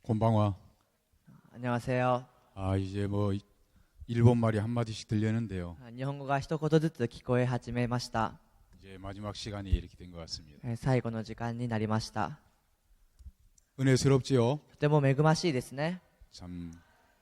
곤방와. 안녕하세요. 이제 일본말이 한마디씩 들리는데요. 日本語が一言ずつ聞こえ始めました。 이제 마지막 시간이 이렇게 된 것 같습니다. 最後の時間になりました。 은혜스럽지요? とても恵ましいですね。 참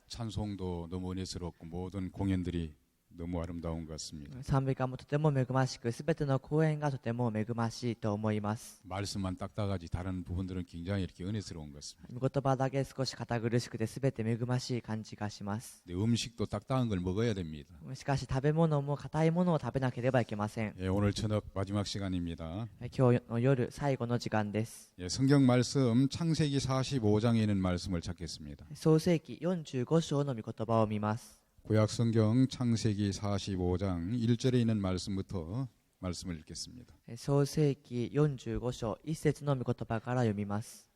찬송도 너무 은혜스럽고 모든 공연들이 너무 아름다운 것 같습니다. 賛美歌もとても恵ましく、すべての公演がとても恵ましいと思います。 말씀만 딱딱하지 다른 부분들은 굉장히 이렇게 은혜스러운 것 같습니다. 御言葉だけ少し堅苦しくて、すべて恵ましい感じがします。 근데 음식도 딱딱한 걸 먹어야 됩니다. しかし食べ物も硬いものを食べなければいけません。 예, 오늘 저녁 마지막 시간입니다. 今日の夜最後の時間です。 예, 성경 말씀 창세기 45장에 있는 말씀을 찾겠습니다. 創世記45章の御言葉を見ます。 구약 성경 창세기 45장 1절에 있는 말씀부터 말씀을 읽겠습니다. 創世記45章1節の御言葉から読みます。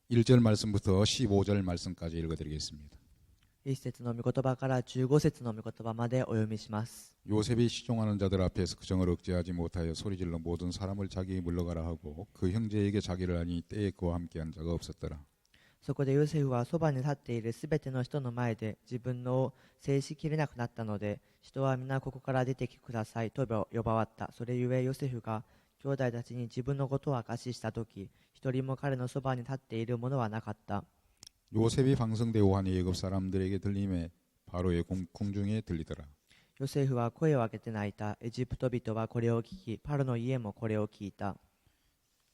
1절 말씀부터 15절 말씀까지 읽어드리겠습니다. 1節の御言葉から15節の御言葉までお読みします。 요셉이 시종하는 자들 앞에서 그 정을 억제하지 못하여 소리질러 모든 사람을 자기에게 물러가라 하고 그 형제에게 자기를 아니 때에 그와 함께한 자가 없었더라. そこでヨセフはそばに立っているすべての人の前で自分のを制しきれなくなったので、人は皆ここから出てきてくださいと呼ばわった。それゆえヨセフが兄弟たちに自分のことを明かししたとき、一人も彼のそばに立っている者はなかった。 요셉이 방성되고 하니 애굽 사람들에게 들림에 바로의 궁중에 들리더라. ヨセフは声を上げて泣いた。エジプト人はこれを聞き、パロの家もこれを聞いた。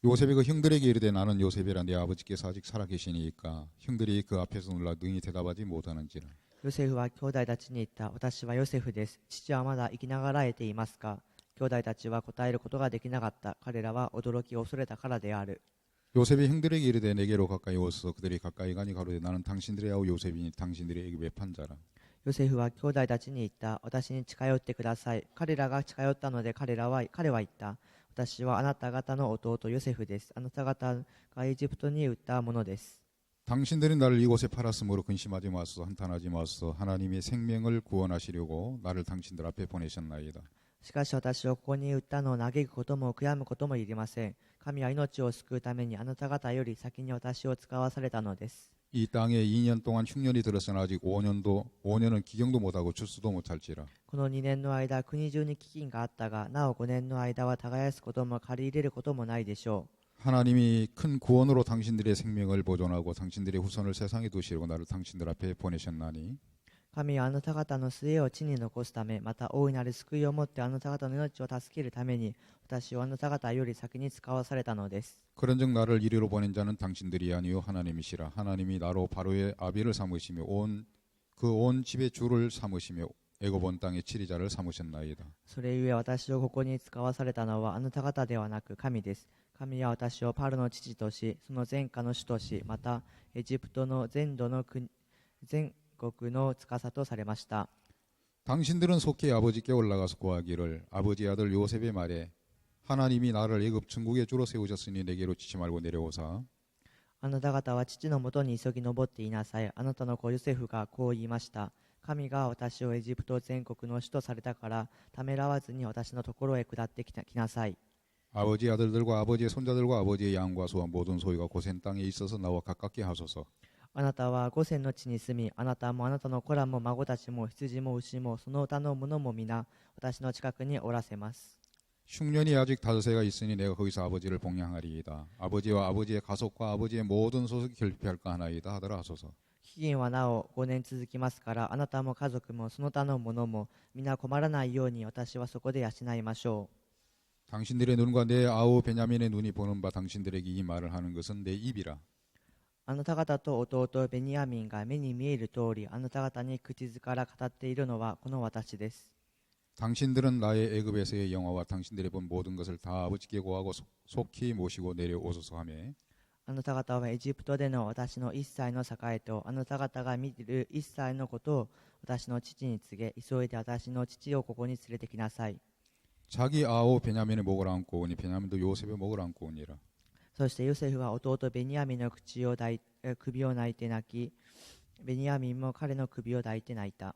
요셉이 그 형들에게 이르되 나는 요셉이라 내 아버지께서 아직 살아계시니까 형들이 그 앞에서 놀라 능히 대답하지 못하는지라. ヨセフは兄弟たちに言った。私はヨセフです。父はまだ生きながらえていますか。兄弟たちは答えることができなかった。彼らは驚き恐れたからである。 요셉이 형들에게 이르되 내게로 가까이 오소서. 그들이 가까이 가니 가로되 나는 당신들의 아우 요셉이니 당신들이 애굽의 판자라. ヨセフは兄弟たちに言った。私に近寄ってください。彼らが近寄ったので彼は言った。私はあなた方の弟ヨセフです。あなた方がエジプトに売ったものです。 당신들이 나를 이곳에 팔았으므로 근심하지 마소서. 한탄하지 마소서. 하나님의 생명을 구원하시려고 나를 당신들 앞에 보내셨나이다. しかし私をここに売ったのを嘆くことも悔やむこともいりません。神は命を救うためにあなた方より先に私を使わされたのです。 이 땅에 2년 동안 흉년이 들었으나 아직 5년은 기경도 못하고 출수도 못할지라. この2年の間、国中に飢饉があったが、なお5年の間は耕すことも借り入れることもないでしょう。 하나님이 큰 구원으로 당신들의 생명을 보존하고 당신들의 후손을 세상에 두시려고 나를 당신들 앞에 보내셨나니. 神はあなた方の末を地に残すため、また大いなる救いをもってあなた方の命を助けるために、私をあなた方より先に使わされたのです。 그런즉 나를 이리로 보낸 자는 당신들이 아니요 하나님이시라. 하나님이 나로 바로의 아비를 삼으시며 온 집의 주를 삼으시며 애굽 온 땅의 치리자를 삼으셨나이다. それゆえ私をここに使わされたのはあなた方ではなく神です。神は私をパロの父とし、その全家の主とし、またエジプトの全土の国の司とされました。 당신들은 속히 아버지께 올라가서 구하기를 아버지 아들 요셉의 말에 하나님이 나를 애굽 천국의 주로 세우셨으니 내게로 치지 말고 내려오사. あなた方は父のもとに急ぎ登っていなさい。あなたの子ヨセフがこう言いました。神が私をエジプト全国の首とされたからためらわずに私のところへ下ってきなさい。 아버지 아들들과 아버지의 손자들과 아버지의 양과 소와 모든 소유가 고센 땅에 있어서 나와 가깝게 하소서. あなたはゴセンの地に住み、あなたもあなたの子らも孫たちも羊も牛もその他の者も皆私の近くにおらせます。 흉년이 아직 5해가 있으니 내가 거기서 아버지를 봉양하리이다. 아버지와 아버지의 가속과 아버지의 모든 소속이 결핍할까 하나이다 하더라 하소서. 期限はなお5年続きますから、あなたも家族もその他の者も皆困らないように私はそこで養いましょう。 당신들의 눈과 내 아우 베냐민의 눈이 보는 바 당신들에게 이 말을 하는 것은 내 입이라. あなた方と弟ベニヤミンが目に見える通り、あなた方に口ずから語っているのはこの私です。 당신들은 나의 애굽에서의 영화와 당신들이 본 모든 것을 다 아버지께 고하고 속히 모시고 내려오소서 하며 あなた方はエジプトでの私の一切の栄とあなた方が見る一切のことを私の父に告げ、急いで私の父をここに連れてきなさい。 자기 아우 베냐민의 목을 안고 오니 베냐민도 요셉의 목을 안고 오니라. そしてヨセフは弟ベニヤミンの首を抱いて泣き、ベニヤミンも彼の首を抱いて泣いた。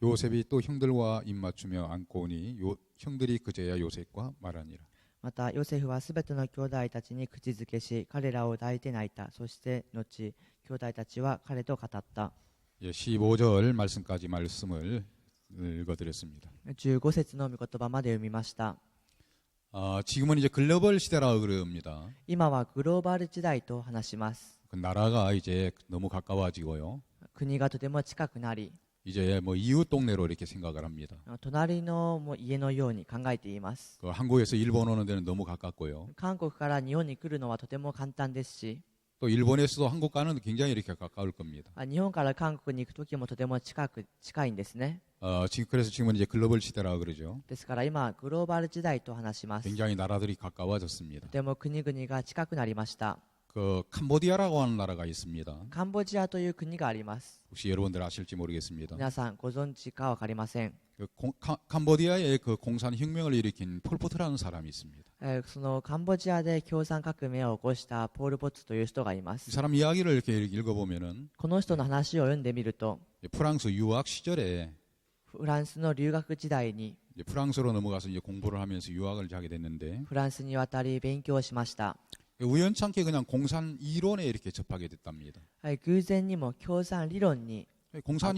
요셉이 또 형들과 입맞추며 안고 오니 형들이 그제야 요셉과 말하니라. またヨセフはすべての兄弟たちに口づけし、彼らを抱いて泣いた。そして後、兄弟たちは彼と語った。 15절 말씀까지 말씀을 읽어드렸습니다. 15節の御言葉まで読みました。 지금은 이제 글로벌 시대라 그럽니다. 今はグローバル時代と話します。 그 나라가 이제 너무 가까워지고요. 国がとても近くなり、 이제 뭐 이웃 동네로 이렇게 생각을 합니다. 隣のもう家のように考えています。 그 한국에서 일본 오는 데는 너무 가깝고요. 韓国から日本に来るのはとても簡単ですし、 또 일본에서도 한국 가는 굉장히 이렇게 가까울 겁니다. 日本から韓国に行くときもとても近いんですね。 그래서 지금은 이제 글로벌 시대라 그러죠. ですから今グローバル時代と話します。 굉장히 나라들이 가까워졌습니다. とても国々が近くなりました。 그 캄보디아라고 하는 나라가 있습니다. カンボジアという国があります。 혹시 여러분들 아실지 모르겠습니다. 皆さんご存知かわかりません。 캄보디아에 그 공산 혁명을 일으킨 폴포트라는 사람이 있습니다. そのカンボジアで共産革命を起こしたポール・ポッツという人がいま 이 す。 사람 이야기를 이렇게 읽어보면은 この人の話を読んでみると、 프랑스 유학 시절에 フランスの留学時代に 이제 프랑스로 넘어가서 이제 공부를 하면서 유학을 하게 됐는데 フランスに渡り勉強しました。 우연찮게 그냥 공산 이론에 이렇게 접하게 됐답니다. 偶然にも共産理論に 공산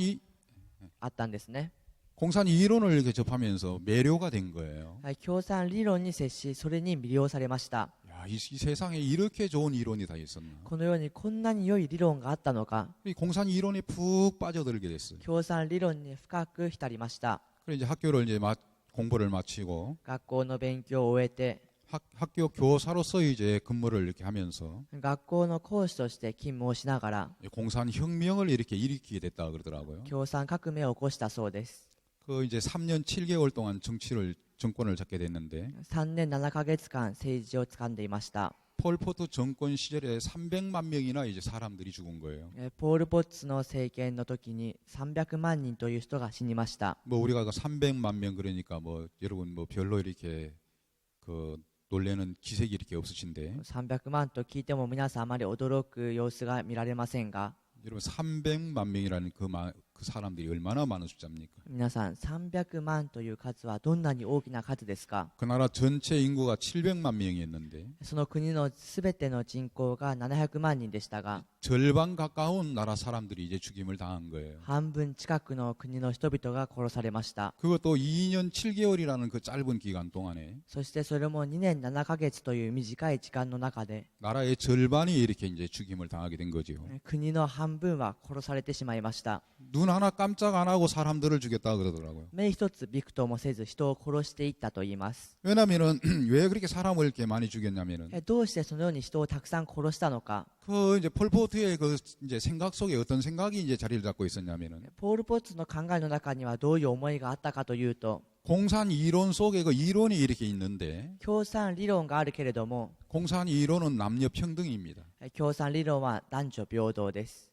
あったんですね。 이론을 이렇게 접하면서 매료가 된 거예요. 共産理論に接し、それに魅了されました。 야, 이 세상에 이렇게 좋은 이론이 다 있었나? このようにこんなに良い理論があったのか、 이 공산 이론에 푹 빠져들게 됐어요. 共産理論に深く浸りました。 그래서 이제 학교를 이제 공부를 마치고 学校の勉強を終えて、 학교 교사로서 이제 근무를 이렇게 하면서 学校の講師として勤務をしながら 공산 혁명을 이렇게 일으키게 됐다 그러더라고요. 共産革命を起こしたそうです。 그 이제 3년 7개월 동안 정권을 잡게 됐는데 3年7ヶ月間政治を掴んでいました。 폴포트 정권 시절에 300만 명이나 이제 사람들이 죽은 거예요. ポール・ポッツの政権の時に300万人という人が死にました。 뭐 우리가 300만 명 그러니까 뭐 여러분 뭐 별로 이렇게 그 놀래는 기색이 이렇게 없으신데 300万と聞いても皆さんあまり驚く様子が見られませんが、 여러분 300만 명이라는 그 사람들이 얼마나 많은 숫자입니까? 皆さん300万という数はどんなに大きな数ですか？ 그 나라 전체 인구가 700만 명이었는데 その国のすべての人口が700万人でしたが、 절반 가까운 나라 사람들이 이제 죽임을 당한 거예요. 半分近くの国の人々が殺されました。 그것도 2년 7개월이라는 그 짧은 기간 동안에 そしてそれも2年7ヶ月という短い時間の中で、 나라의 절반이 이렇게 이제 죽임을 당하게 된 거죠. 国の半分は殺されてしまいました。 눈 하나 깜짝 안 하고 사람들을 죽였다 그러더라고요. 目一つびくともせず人を殺していったと言います。 왜냐면은 왜 그렇게 사람을 이렇게 많이 죽였냐면은 どうしてそのように人をたくさん殺したのか。 그 이제 폴포트의 그 이제 생각 속에 어떤 생각이 이제 자리를 잡고 있었냐면은 ポール・ポッツの考えの中にはどういう思いがあったかというと、 공산 이론 속에 그 이론이 이렇게 있는데 共産理論があるけれども、 공산 이론은 남녀 평등입니다. 共産理論は男女平等です。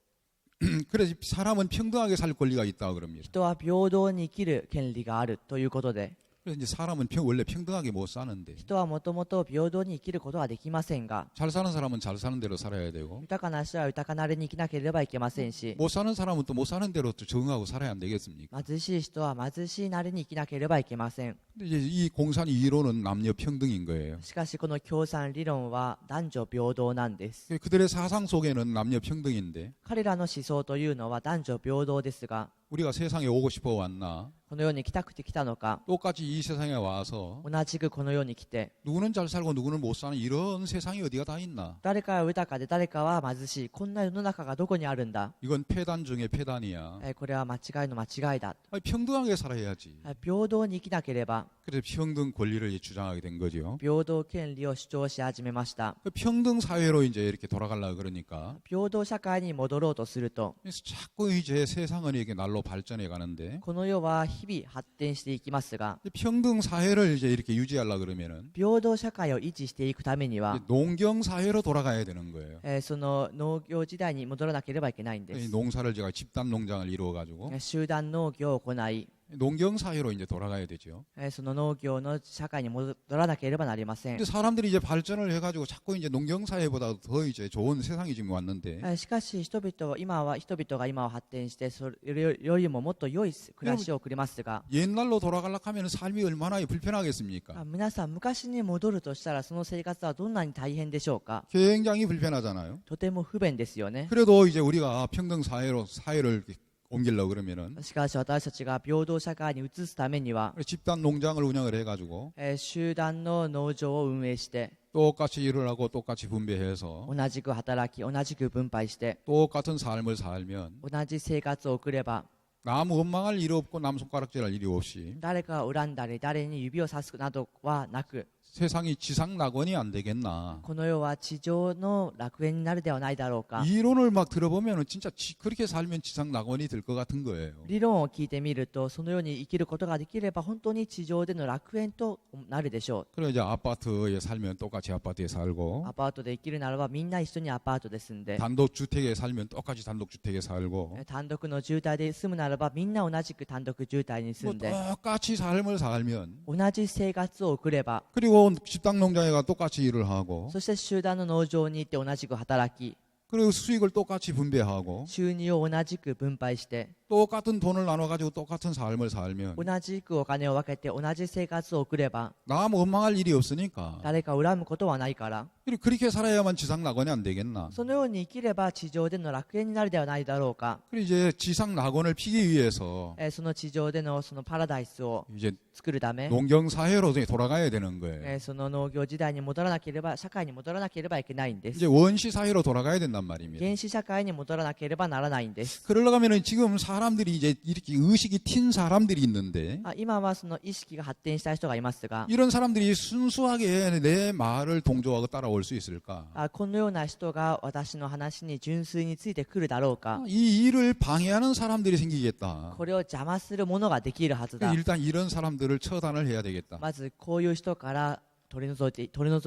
그래서 사람은 평등하게 살 권리가 있다 그럽니다. 人は平等に生きる権利があるということで、 그래서 이제 사람은 원래 평등하게 못 사는데 人はもともと平等に生きることはできませんが、 잘 사는 사람은 잘 사는 대로 살아야 되고 豊かな人は豊かなりに生きなければいけませんし、 못 사는 사람은 또 못 사는 대로 또 적응하고 살아야 안 되겠습니까? 貧しい人は貧しいなりに生きなければいけません。 근데 이제 이 공산 이론은 남녀 평등인 거예요. しかしこの共産理論は男女平等なんです。 그들의 사상 속에는 남녀 평등인데 彼らの思想というのは男女平等ですが、 우리가 세상에 오고 싶어 왔나? このように来たくて来たのか、 똑같이 이 세상에 와서 同じくこのように来て、 누구는 잘 살고 누구는 못 사는 이런 세상이 어디가 다 있나? 誰かは豊かで誰かは貧しい、こんな世の中がどこにあるんだ。 이건 폐단 중에 폐단이야. これは間違いの間違いだ。 아니, 평등하게 살아야지. 平等に生きなければ、 그래서 평등 권리를 이제 주장하게 된 거죠. 平等権利を主張し始めました。 평등 사회로 이제 이렇게 돌아가려고 그러니까 平等社会に戻ろうとすると、 그래서 자꾸 이제 세상은 이렇게 날로 발전해 가는데 この世は日々発展していきますが、 평등 사회를 이제 이렇게 유지하려고 그러면은 平等社会を維持していくためには、 농경 사회로 돌아가야 되는 거예요. その農業時代に戻らなければいけないんで 이 す。 농사를 제가 집단 농장을 이루어 가지고 集団農業を行い、 농경 사회로 이제 돌아가야 되죠. その農業の社会に戻らなければなりません。 근데 사람들이 이제 발전을 해가지고 자꾸 이제 농경 사회보다 더 이제 좋은 세상이 지금 왔는데 しかし人々が今は発展してそれよりももっと良い暮らしを送りますが、 옛날로 돌아가려고 하면 삶이 얼마나 불편하겠습니까? 皆さん昔に戻るとしたらその生活はどんなに大変でしょうか。 굉장히 불편하잖아요. とても不便ですよね。 그래도 이제 우리가 평등 사회를 옮기려고 그러면은 しかし私たちが平等社会に移すためには、 집단 농장을 운영을 해가지고 集団の農場を運営して 똑같이 일을 하고 똑같이 분배해서 同じく働き同じく分配して 똑같은 삶을 살면 同じ生活を送れば 남 원망할 일이 없고 남 손가락질할 일이 없이 誰かを恨んだり誰に指をさすなどはなく、 세상이 지상 낙원이 안 되겠나. この世は地上の楽園になるではないだろうか。 이 이론을 막 들어보면 진짜 그렇게 살면 지상 낙원이 될 것 같은 거예요. 理論を聞いてみるとそのように生きることができれば本当に地上での楽園となるでしょ 그래 이제 아파트에 살면 똑같이 아파트에 う。 살고 アパートで生きるならばみんな一緒にアパートで住んで、 단독주택에 살면 똑같이 단독주택에 살고 単独の住宅で住むならばみんな同じく単独住宅に住 뭐 んで 똑같이 삶을 살면 同じ生活を送れば、 그리고 집단 농장에 가 똑같이 일을 하고 そして集団の農場に行って同じく働き 그리고 수익을 똑같이 분배하고 収入を同じく分配して 똑같은 돈을 나눠가지고 똑같은 삶을 살면 同じくお金を分けて同じ生活を送れば 남 원망할 일이 없으니까 誰かを恨むことはないから、 그렇게 살아야만 지상 낙원이 안 되겠나. そのように生きれば地上での楽園になるではないだろうか。 그리고 이제 지상 낙원을 피기 위해서 その地上でのそのパラダイスを 이제 作るため、 농경 사회로 돌아가야 되는 거예요. その農業時代に戻らなければ社会に戻らなければいけないんです。 이제 원시 사회로 돌아가야 된단 말입니다. 原始社会に戻らなければならないんです。 그러려고 하면은 지금 사람들이 이제 이렇게 의식이 튄 사람들이 있는데 今はその意識が発展した人がいますが、 이런 사람들이 순수하게 내 말을 동조하고 따라올 수 있을까? このような人が私の話に純粋についてくるだろうか。 이 일을 방해하는 사람들이 생기겠다. これを邪魔するものができるはずだ。 일단 이런 사람들을 처단을 해야 되겠다. まずこういう人から取り除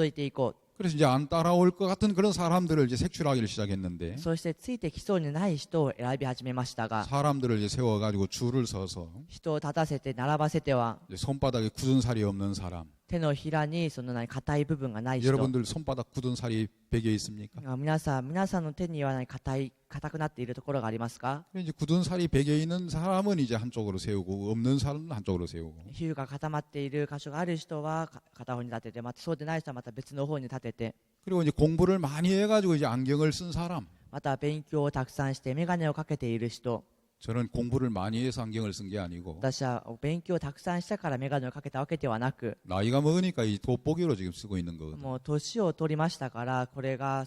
いていこう。 그래서 이제 안 따라올 것 같은 그런 사람들을 이제 색출하기를 시작했는데 そしてついてきそうにない人を選び始めましたが、 사람들을 이제 세워가지고 줄을 서서 人を立たせて並ばせては 이제 손바닥에 굳은 살이 없는 사람. 手のひらにその硬い部分がない人。 여러분들 손바닥 굳은 살이 베개 있습니까? 皆さんの手には硬くなっているところがありますか？ 이제 굳은 살이 베개 있는 사람은 이제 한쪽으로 세우고 없는 사람은 한쪽으로 세우고 皮膚が固まっている箇所がある人は片方に立てて、またそうでない人はまた別の方に立てて、 그리고 이제 공부를 많이 해가지고 이제 안경을 쓴 사람. また勉強をたくさんして眼鏡をかけている人。 저는 공부를 많이 해서 안경을 쓴 게 아니고 私は勉強をたくさんしたから眼鏡をかけたわけではなく、 나이가 먹으니까 이 돋보기로 지금 쓰고 있는 거거든요. もう年を取りましたから、これが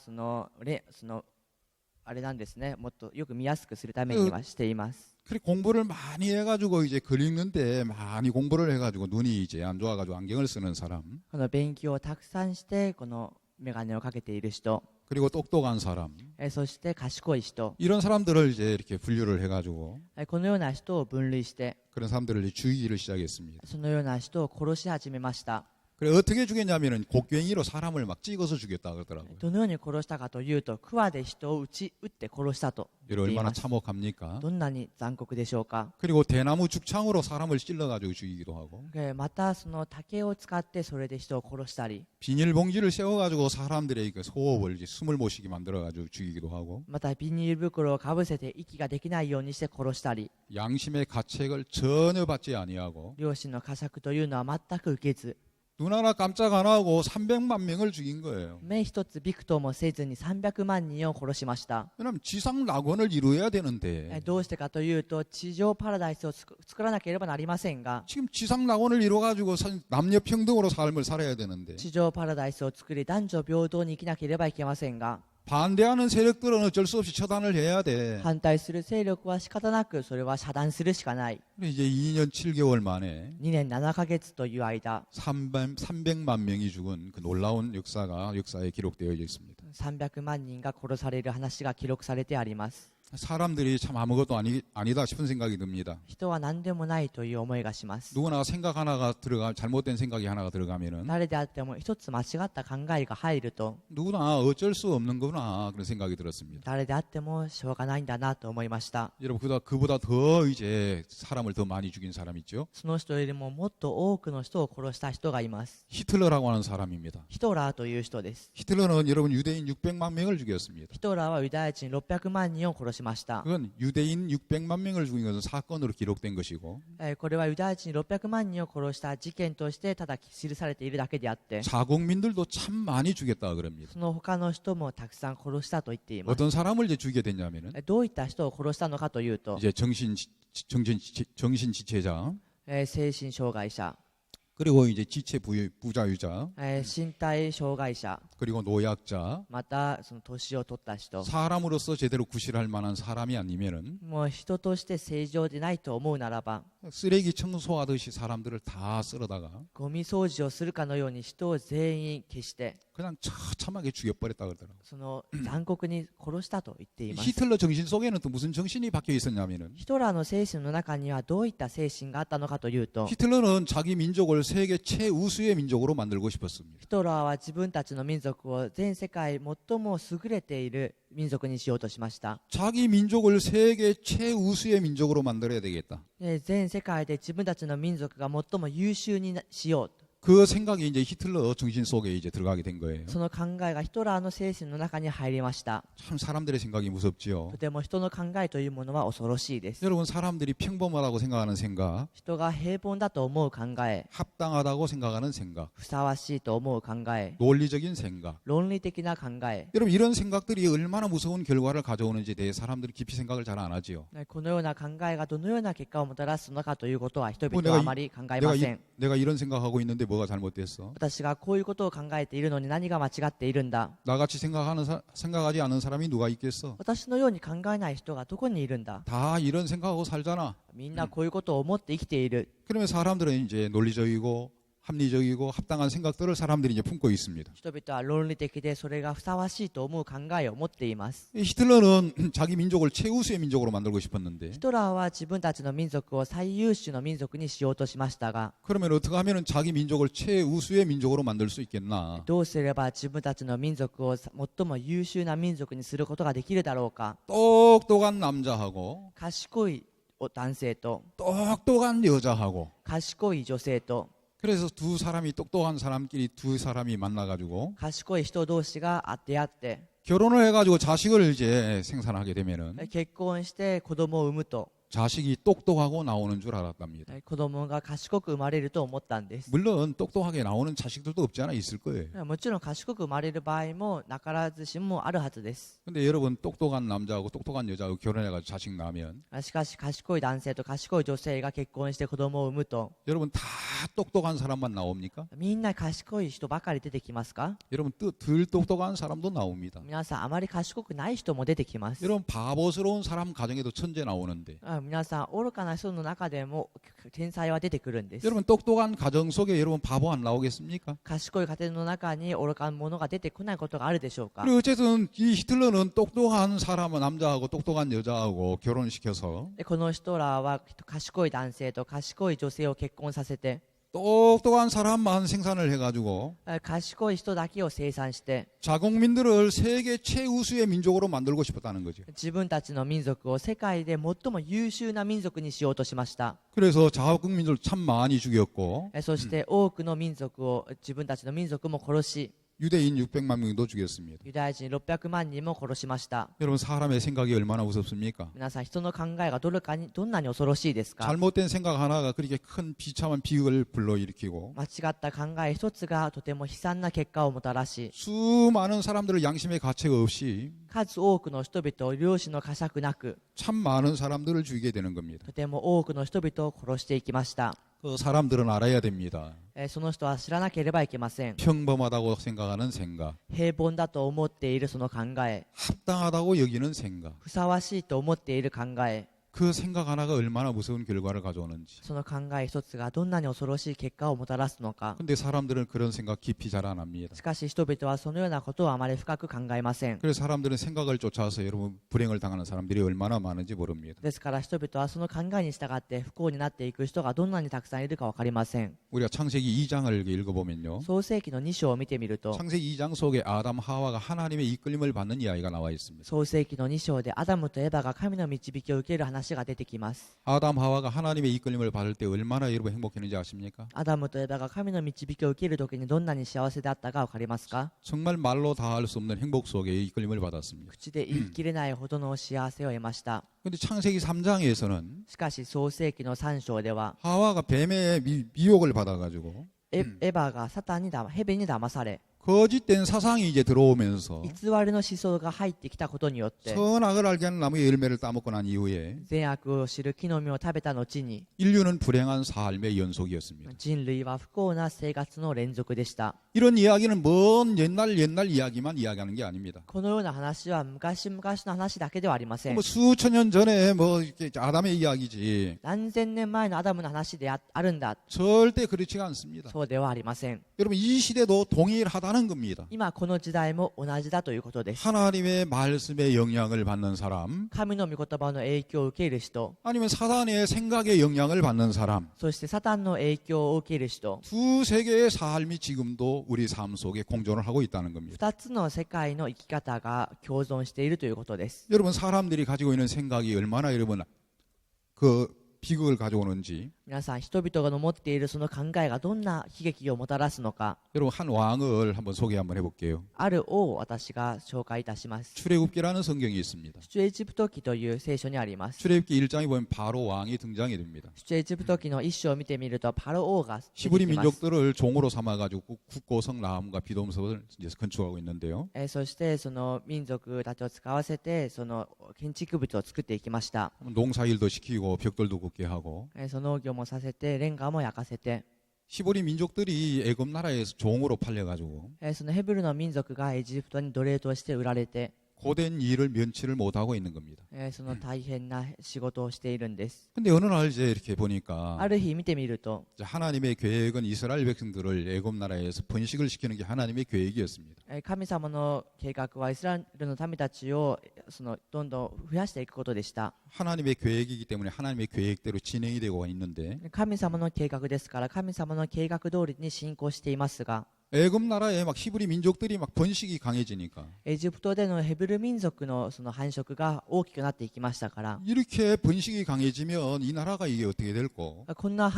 あれなんですね。もっとよく見やすくするためにはしています。 그래 공부를 많이 해가지고 이제 글 읽는데 많이 공부를 해가지고 눈이 이제 안 좋아가지고 안경을 쓰는 사람. この勉強をたくさんしてこの眼鏡をかけている人、 그리고 똑똑한 사람. そして賢い人、 이런 사람들을 이제 이렇게 분류를 해가지고 このような人を分類して、 그런 사람들을 이제 죽이기를 시작했습니다. そのような人を殺し始めました。 그래 어떻게 죽였냐면은 곡괭이로 사람을 막 찍어서 죽였다 그러더라고요. どのように殺したかというと、桑で人を撃って殺したと 이를 言ってい 얼마나 ます。 참혹합니까? どんなに残酷でしょうか。 그리고 대나무 죽창으로 사람을 찔러가지고 죽이기도 하고 またその竹を使ってそれで人を殺したり、 비닐봉지를 세워가지고 사람들의 그 호흡을 이제 숨을 못 쉬게 만들어가지고 죽이기도 하고 またビニール袋をかぶせて息ができないようにして殺したり、 양심의 가책을 전혀 받지 아니하고 良心の呵責というのは全く受けず、 눈 하나 깜짝 안 하고 300만 명을 죽인 거예요. 目一つびくともせずに300万人を殺しました。 왜냐면 지상 낙원을 이루어야 되는데 どうしてかというと、地上パラダイスを作らなければなりませんが、 지금 지상 낙원을 이루어가지고 남녀 평등으로 삶을 살아야 되는데 地上パラダイスを作り男女平等に生きなければいけませんが、 반대하는 세력들은 어쩔 수 없이 처단을 해야 돼. 反対する勢力は仕方なくそれは遮断するしかない。 이제 2년 7개월 만에 2年7ヶ月という間、 300만 명이 죽은 그 놀라운 역사가 역사에 기록되어 있습니다. 300万人が殺される話が記録されてあります。 사람들이 참 아무것도 아니다 싶은 생각이 듭니다. 人は何でもないという思いがします。 누구나 생각 하나가 잘못된 생각이 하나가 들어가면은 誰であっても一つ間違った考えが入ると 누구나 어쩔 수 없는구나 그런 생각이 들었습니다. 誰であってもしょうがないんだなと思いました。 여러분 그보다 더 이제 사람을 더 많이 죽인 사람 있죠? その人よりももっと多くの人を殺した人がいます。 히틀러라고 하는 사람입니다. ヒトラーという人です。 히틀러는 여러분 유대인 600만 명을 죽였습니다. ヒトラーはユダヤ人600万人を殺しました。 그건 유대인 600만 명을 죽인 것은 사건으로 기록된 것이고 これはユダヤ人600万人を殺した事件としてただ記されているだけであって、 자국민들도 참 많이 죽였다 그럽니다. その他の人もたくさん殺したと言っています。 어떤 사람을 이제 죽이게 됐냐면은 どういった人を殺したのかというと、 이제 정신지체자 精神障害者、 그리고 이제 지체 부자유자 身体障害者、 그리고 노약자 またその年を取った人、 사람으로서 제대로 구실할 만한 사람이 아니면은 もう人として正常でないと思うならば、 쓰레기 청소하듯이 사람들을 다 쓸어다가 ゴミ掃除をするかのように人を全員消して、 그냥 처참하게 죽여버렸다 그러더라고요. その残酷に殺したと言っています。 히틀러 정신 속에는 또 무슨 정신이 박혀 있었냐면은 ヒトラーの精神の中にはどういった精神があったのかというと、 히틀러는 자기 민족을 세계 최우수의 민족으로 만들고 싶었습니다. ヒトラーは自分たちの民族を全世界最も優れている民族にしようとしました。 자기 민족을 세계 최우수의 민족으로 만들어야 되겠다. 全世界で自分たちの民族が最も優秀にしようと。 그 생각이 이제 히틀러 정신 속에 이제 들어가게 된 거예요. その考えがヒトラーの精神の中に入りました。 참 사람들의 생각이 무섭지요. とても人の考えというものは恐ろしいです。 여러분 사람들이 평범하다고 생각하는 생각, 人が平凡だと思う考え、 합당하다고 생각하는 생각, ふさわしいと思う考え、 논리적인 생각. 論理的な考え、 여러분 이런 생각들이 얼마나 무서운 결과를 가져오는지에 대해 사람들이 깊이 생각을 잘 안 하지요. このような考えがどのような結果をもたらすのかということは人々もうはあまり考えません。 내가 이런 생각하고 있는데 뭐가 잘못됐어? 私がこういうことを考えているのに何が間違っているんだ。 나같이 생각하지 않은 사람이 누가 있겠어? 私のように考えない人がどこにいるんだ。 다 이런 생각하고 살잖아. みんなこういうことを思って生きている。 그러면 사람들은 이제 논리적이고 합리적이고 합당한 생각들을 사람들이 이제 품고 있습니다. 人々は論理的でそれがふさわしいと思う考えを持っています。 히틀러는 자기 민족을 최우수의 민족으로 만들고 싶었는데 ヒトラーは自分たちの民族を最優秀の民族にしようとしましたが、 그러면 어떻게 하면 자기 민족을 최우수의 민족으로 만들 수 있겠나? どうすれば自分たちの民族を最も優秀な民族にすることができるだろうか。 똑똑한 남자하고 賢い男性と 똑똑한 여자하고 賢い女性と 그래서 두 사람이 똑똑한 사람끼리 두 사람이 만나가지고 賢い人同士が出会って 결혼을 해가지고 자식을 이제 생산하게 되면은 結婚して子供を産むと、 자식이 똑똑하고 나오는 줄 알았답니다. 子供が賢く生まれると思ったんです。 물론 똑똑하게 나오는 자식들도 없지 않아 있을 거예요. もちろん賢く生まれる場合もなからずしもあるはずです。 근데 여러분 똑똑한 남자하고 똑똑한 여자하고 결혼해가지고 자식 낳으면 しかし賢い男性と賢い女性が結婚して子供を産むと、 여러분 다 똑똑한 사람만 나옵니까? みんな賢い人ばかり出てきますか？ 여러분 덜 똑똑한 사람도 나옵니다. 皆さんあまり賢くない人も出てきます。 여러분 바보스러운 사람 가정에도 천재 나오는데 皆さん愚かな人の中でも天才は出てくるんです。 여러분 똑똑한 가정 속에 여러분 바보 안 나오겠습니까? 賢い家庭の中に愚かなものが出てこないことがあるでしょうか？ 그리고 어쨌든 이 히틀러는 똑똑한 사람은 남자하고 똑똑한 여자하고 결혼시켜서 でこのヒトラーは賢い男性と賢い女性を結婚させて、 똑똑한 사람만 생산을 해가지고 賢い人だけを生産して、 자국민들을 세계 최우수의 민족으로 만들고 싶었다는 거죠. 自分たちの民族を世界で最も優秀な民族にしようとしました。 그래서 자국민들 참 많이 죽였고 そして多くの民族を、自分たちの民族も殺し、 유대인 600만 명도 죽였습니다. ユダヤ人600万人も殺しました。 여러분 사람의 생각이 얼마나 무섭습니까? 皆さん人の考えがどんなに恐ろしいですか？ 잘못된 생각 하나가 그렇게 큰 비참한 비극을 불러일으키고 間違った考え一つがとても悲惨な結果をもたらし、 수많은 사람들을 양심의 가책 없이 数多くの人々を良心の呵責なく、 참 많은 사람들을 죽이게 되는 겁니다. とても多くの人々を殺していきました。 그 사람들은 알아야 됩니다. その人は知らなければいけません。 평범하다고 생각하는 생각, 平凡だと思っているその考え、 합당하다고 여기는 생각, ふさわしいと思っている考え、그 생각 하나가 얼마나 무서운 결과를 가져오는지. その考え一つがどんなに恐ろしい結果をもたらすのか。 근데 사람들은 그런 생각 깊이 잘 안 합니다. しかし人々はそのようなことをあまり深く考えません。 그래서 사람들은 생각을 쫓아서 여러분 불행을 당하는 사람들이 얼마나 많은지 모릅니다. ですから人々はその考えに従って不幸になっていく人がどんなにたくさんいるか分かりません。 우리가 창세기 2장을 읽어보면요. 創世記の2章を見てみると、 창세기 2장 속에 아담 하와가 하나님의 이끌림을 받는 이야기가 나와 있습니다. 創世記の2章でアダムとエバが神の導きを受ける話が出てきます。 아담 하와가 하나님의 이끌림을 받을 때 얼마나 여러분 행복했는지 아십니까? アダムとエバが神の導きを受けるときにどんなに幸せであったか分かりますか？ 정말 말로 다 할 수 없는 행복 속에 이끌림을 받았습니다. 口で言い切れないほどの幸せを得ました。 그런데 창세기 3장에서는 しかし創世記の3章では 하와가 뱀의 미혹을 받아가지고 エバがサタンにヘベに騙され、 거짓된 사상이 이제 들어오면서 偽りの思想が入ってきたことによって 선악을 알게 하는 나무의 열매를 따먹고 난 이후에 善悪を知る木の実を食べた後に 인류는 불행한 삶의 연속이었습니다. 人類は不幸な生活の連続でした。 이런 이야기는 먼 옛날 이야기만 이야기하는 게 아닙니다. このような話は昔々の話だけではありません。 뭐 수천 년 전에 뭐 이렇게 아담의 이야기지 何千年前のアダムの話であるんだ、 절대 그렇지가 않습니다. そうではありません。 여러분 이 시대도 동일하다는 겁니다. 今この時代も同じだということです。 하나님의 말씀에 영향을 받는 사람 神の御言葉の影響を受ける人、 아니면 사단의 생각에 영향을 받는 사람 そしてサタンの影響を受ける人、 두 세계의 삶이 지금도 우리 삶 속에 공존을 하고 있다는 겁니다. 2つの世界の生き方が共存しているということです。 여러분 사람들이 가지고 있는 생각이 얼마나 여러분 그 비극을 가져오는지 皆さん人々が持っているその考えがどんな悲劇をもたらすのか。 여러분 한 왕을 한번 소개 한번 해볼게요. ある王を私が紹介いたします。 출애굽기라는 성경이 있습니다. 出エジプト記という聖書にあります。 출애굽기 1장에 보면 바로 왕이 등장이 됩니다. 出エジプト記の一章を見てみるとパロ王が出て 히브리 きます。 민족들을 종으로 삼아가지고 국고성 라함과 비돔석을 이제 건축하고 있는데요. そしてその民族たちを使わせてその建築物を作っていきました。 농사일도 시키고 벽돌도 굽게 하고 その農業もさせてレンガも焼かせて、 히브리 민족들이 애굽 나라에서 종으로 팔려가지고 そのヘブルの民族がエジプトに奴隷として売られて、 고된 일을 면치를 못하고 있는 겁니다. その大変な仕事をしているんです。 근데 어느 날 이제 이렇게 보니까 ある日見てみると、 이제 하나님의 계획은 이스라엘 백성들을 애굽 나라에서 번식을 시키는 게 하나님의 계획이었습니다. 神様の計画はイスラエルの民たちをどんどん増やしていくことでした。 하나님의 계획이기 때문에 하나님의 계획대로 진행이 되고 있는데 神様の計画ですから神様の計画通りに進行していますが、 애굽 나라에 막 히브리 민족들이 막 번식이 강해지니까 エジプトでのヘブル民族のその繁殖が大きくなっていきましたから、 이렇게 번식이 강해지면 이 나라가 이게 어떻게 될까? こんな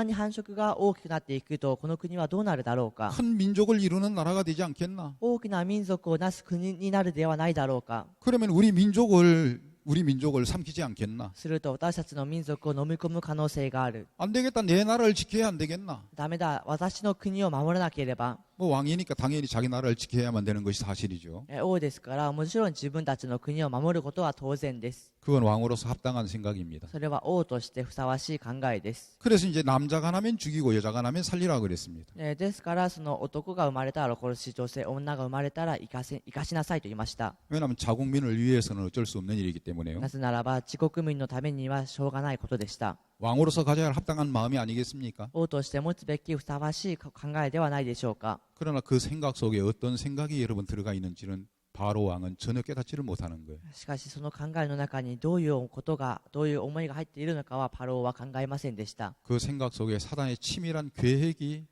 に繁殖が大きくなっていくとこの国はどうなるだろうか。 큰 민족을 이루는 나라가 되지 않겠나? 大きな民族をなす国になるではないだろうか。 그러면 우리 민족을 삼키지 않겠나? すると私たちの民族を飲み込む可能性がある。 안 되겠다. 내 나라를 지켜야 안 되겠나? ダメだ、私の国を守らなければ。 뭐 왕이니까 당연히 자기 나라를 지켜야만 되는 것이 사실이죠. 王ですからもちろん自分たちの国を守ることは当然です。 그건 왕으로서 합당한 생각입니다. それは王としてふさわしい考えです。 그래서 이제 남자가 나면 죽이고 여자가 나면 살리라고 그랬습니다. ですからその男が生まれたら殺し、女性女が生まれたら生かしなさいと言いました。 왜냐하면 자국민을 위해서는 어쩔 수 없는 일이기 때문에요. なぜならば自国民のためにはしょうがないことでした。 왕으로서 가져야 할 합당한 마음이 아니겠습니까? 王として持つべきふさわしい考えではないでしょうか。 그러나 그 생각 속에 어떤 생각이 여러분 들어가 있는지는 바로 왕은 전혀 깨닫지를 못하는 거예요. しかしその考えの中にどういう思いが入っているのかはパローは考えませんでした。 그 생각 속에 사단의 치밀한 계획이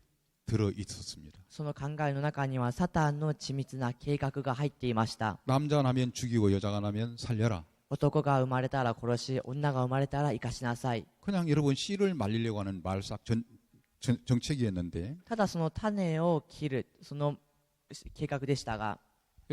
들어 있었습니다. その考えの中にはサタンの緻密な計画が入っていました。 남자가 나면 죽이고 여자가 나면 살려라. 男が生まれたら殺し、女が生まれたら生かしなさい。 그냥 여러분 씨를 말리려고 하는 말싹 정책이었는데 ただその種を切るその計画でしたが、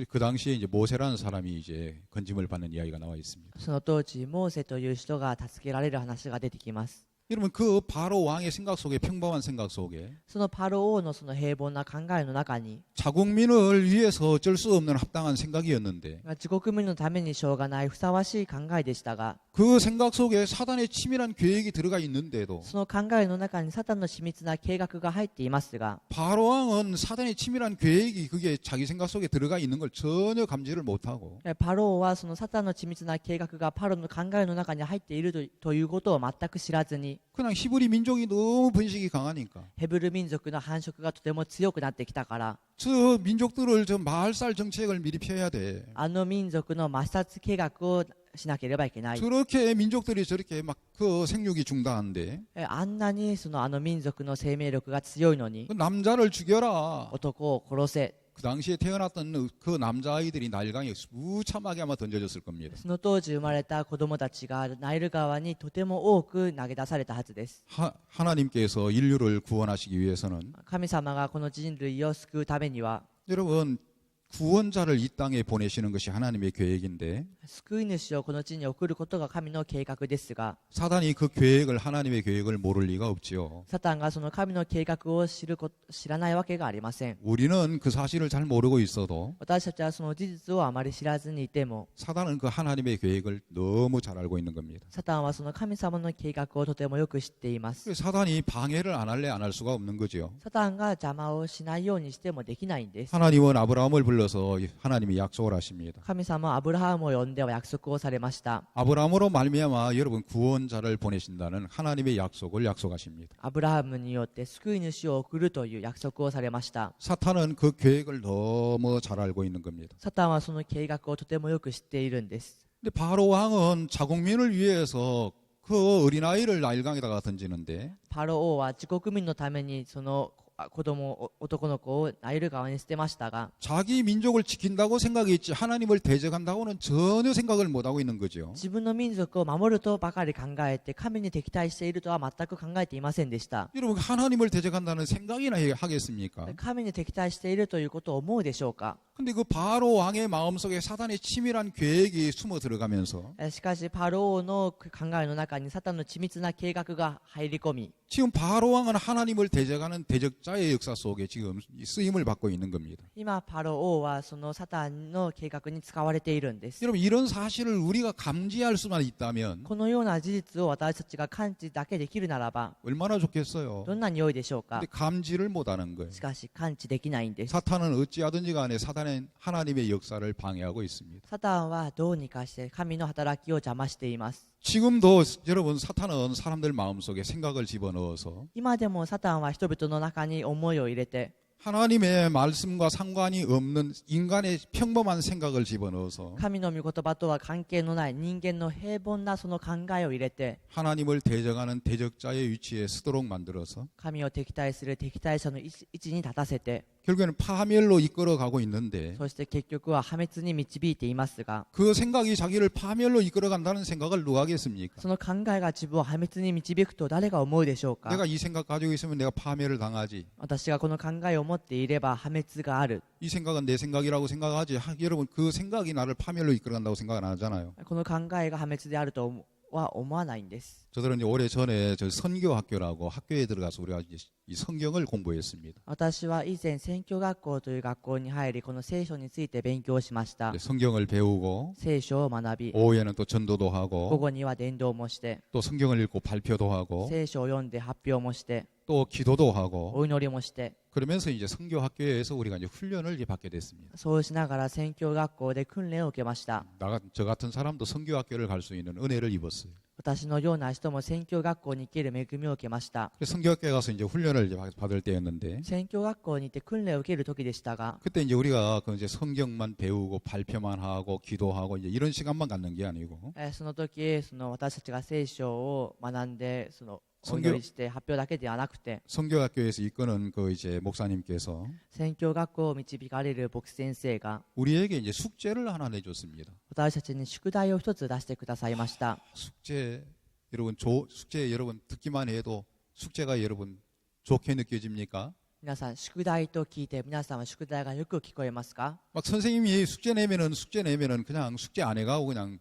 그 당시에 이제 모세라는 사람이 이제 건짐을 받는 이야기가 나와 있습니다. その当時モーセという人が助けられる話が出てきます。 여러분 그 바로 왕의 생각 속에 평범한 생각 속에 そのパロ王のその平凡な考えの中に 자국민을 위해서 어쩔 수 없는 합당한 생각이었는데 自国民のためにしょうがないふさわしい考えでしたが 그 생각 속에 사단의 치밀한 계획이 들어가 있는데도 その考えの中にサタンの緻密な計画が入っていますが 바로 왕은 사단의 치밀한 계획이 그게 자기 생각 속에 들어가 있는 걸 전혀 감지를 못하고 パロ王はそのサタンの緻密な計画がパロの考えの中に入っているということを全く知らずに 그냥 히브리 민족이 너무 번식이 강하니까 ヘブル民族の繁殖がとても強くなってきたから 저 민족들을 저 마을살 정책을 미리 펴야 돼. あの民族の抹殺計画をしなければいけない 저렇게 민족들이 저렇게 막 그 생육이 중단한데 あんなにあの民族の生命力が強いのに 그 남자를 죽여라. 男を殺せ 그 당시에 태어났던 그 남자아이들이 나일강에 무참하게 아마 던져졌을 겁니다. その当時生まれた子供たちがナイル川にとても多く投げ出されたはずです 하나님께서 인류를 구원하시기 위해서는 神様がこの人類を救うためには 여러분 구원자를 이 땅에 보내시는 것이 하나님의 계획인데 救い主をこの地に送ることが神の計画ですが 사단이 그 계획을 하나님의 계획을 모를 리가 없지요. サタンがその神の計画を知らないわけがありません 우리는 그 사실을 잘 모르고 있어도 私たちはその事実をあまり知らずにいても 사단은 그 하나님의 계획을 너무 잘 알고 있는 겁니다. サタンはその神様の計画をとてもよく知っています 그래서 사단이 방해를 안 할래 안 할 수가 없는 거죠. サタンが邪魔をしないようにしてもできないんです 하나님은 아브라함을 불러서 하나님이 약속을 하십니다. 神様はアブラハムを呼んでは約束をされました 아브라함으로 말미암아 여러분 구원자를 보내신다는 하나님의 약속을 약속하십니다. アブラハムによって救い主を送るという約束をされました 사탄은 그 계획을 너무 잘 알고 있는 겁니다. サタンはその計画をとてもよく知っているんです 근데 바로 왕은 자국민을 위해서 그 어린아이를 나일강에다가 던지는데 パロ王は自国民のためにその子供男の子をナイル川に捨てましたが 자기 민족을 지킨다고 생각했지 하나님을 대적한다고는 전혀 생각을 못하고 있는 거죠. 自分の民族を守るとばかり考えて神に敵対しているとは全く考えていませんでした 여러분 하나님을 대적한다는 생각이나 하겠습니까? 神に敵対しているということを思うでしょうか 근데 그 바로 왕의 마음속에 사단의 치밀한 계획이 숨어 들어가면서 しかしパロ王の考えの中にサタンの緻密な計画が入り込み 지금 바로 왕은 하나님을 대적하는 대적자의 역사 속에 지금 쓰임을 받고 있는 겁니다. 今パロ王はそのサタンの計画に使われているんです 여러분 이런 사실을 우리가 감지할 수만 있다면 このような事実を私たちが感知だけできるならば 얼마나 좋겠어요. どんなに良いでしょうか 근데 감지를 못하는 거예요. しかし感知できないんです 사탄은 어찌하든지 간에 사단은 하나님의 역사를 방해하고 있습니다. サタンはどうにかして神の働きを邪魔しています 지금도 여러분 사탄은 사람들 마음속에 생각을 집어넣어서 今でもサタンは人々の中に思いを入れて 하나님의 말씀과 상관이 없는 인간의 평범한 생각을 집어넣어서 神の御言葉とは関係のない人間の平凡なその考えを入れて 하나님을 대적하는 대적자의 위치에 서도록 만들어서 神を敵対する敵対者の位置に立たせて 결국에는 파멸로 이끌어가고 있는데 そして結局は破滅に導いていますが 그 생각이 자기를 파멸로 이끌어간다는 생각을 누가 하겠습니까? その考えが自分を破滅に導くと誰が思うでしょうか 내가 이 생각 가지고 있으면 내가 파멸을 당하지. 私がこの考えを持っていれば破滅がある 이 생각은 내 생각이라고 생각하지. 여러분 그 생각이 나를 파멸로 이끌어간다고 생각 안 하잖아요. この考えが破滅であるとは思わないんです 저들은 이제 오래 전에 저 선교학교라고 학교에 들어가서 우리가 이제 이 성경을 공부했습니다. 私は以前宣教学校という学校に入りこの聖書について勉強しました 이제 성경을 배우고 聖書を学び 오후에는 또 전도도 午 하고 後には伝道もして 또 성경을 읽고 발표도 하고 聖書を読んで発表もして 또 기도도 하고 お祈りもして 그러면서 이제 성교학교에서 우리가 이제 훈련을 이제 받게 됐습니다. そうしながら宣教学校で訓練を受けました 저 같은 사람도 성교학교를 갈 수 있는 은혜를 입었어요. 私のような人も宣教学校に行ける恵みを受けました 그래서 성교학교에 가서 이제 훈련을 이제 받을 때였는데 宣教学校に行って訓練を受ける時でしたが 그때 이제 우리가 그 이제 성경만 배우고 발표만 하고 기도하고 이제 이런 시간만 갖는 게 아니고 その時私たちが聖書を学んでお宣教祈りして発表だけではなくて 성교학교에서 이끄는 그 이제 목사님께서 宣教学校を導かれる牧師先生が 우리에게 이제 숙제를 하나 내줬습니다. 私たちに宿題を一つ出してくださいました 숙제 여러분 숙제 여러분 듣기만 해도 숙제가 여러분 좋게 느껴집니까? 皆さん宿題と聞いて皆さんは宿題がよく聞こえますか 막 선생님이 숙제 내면은 그냥 숙제 안 해가고 그냥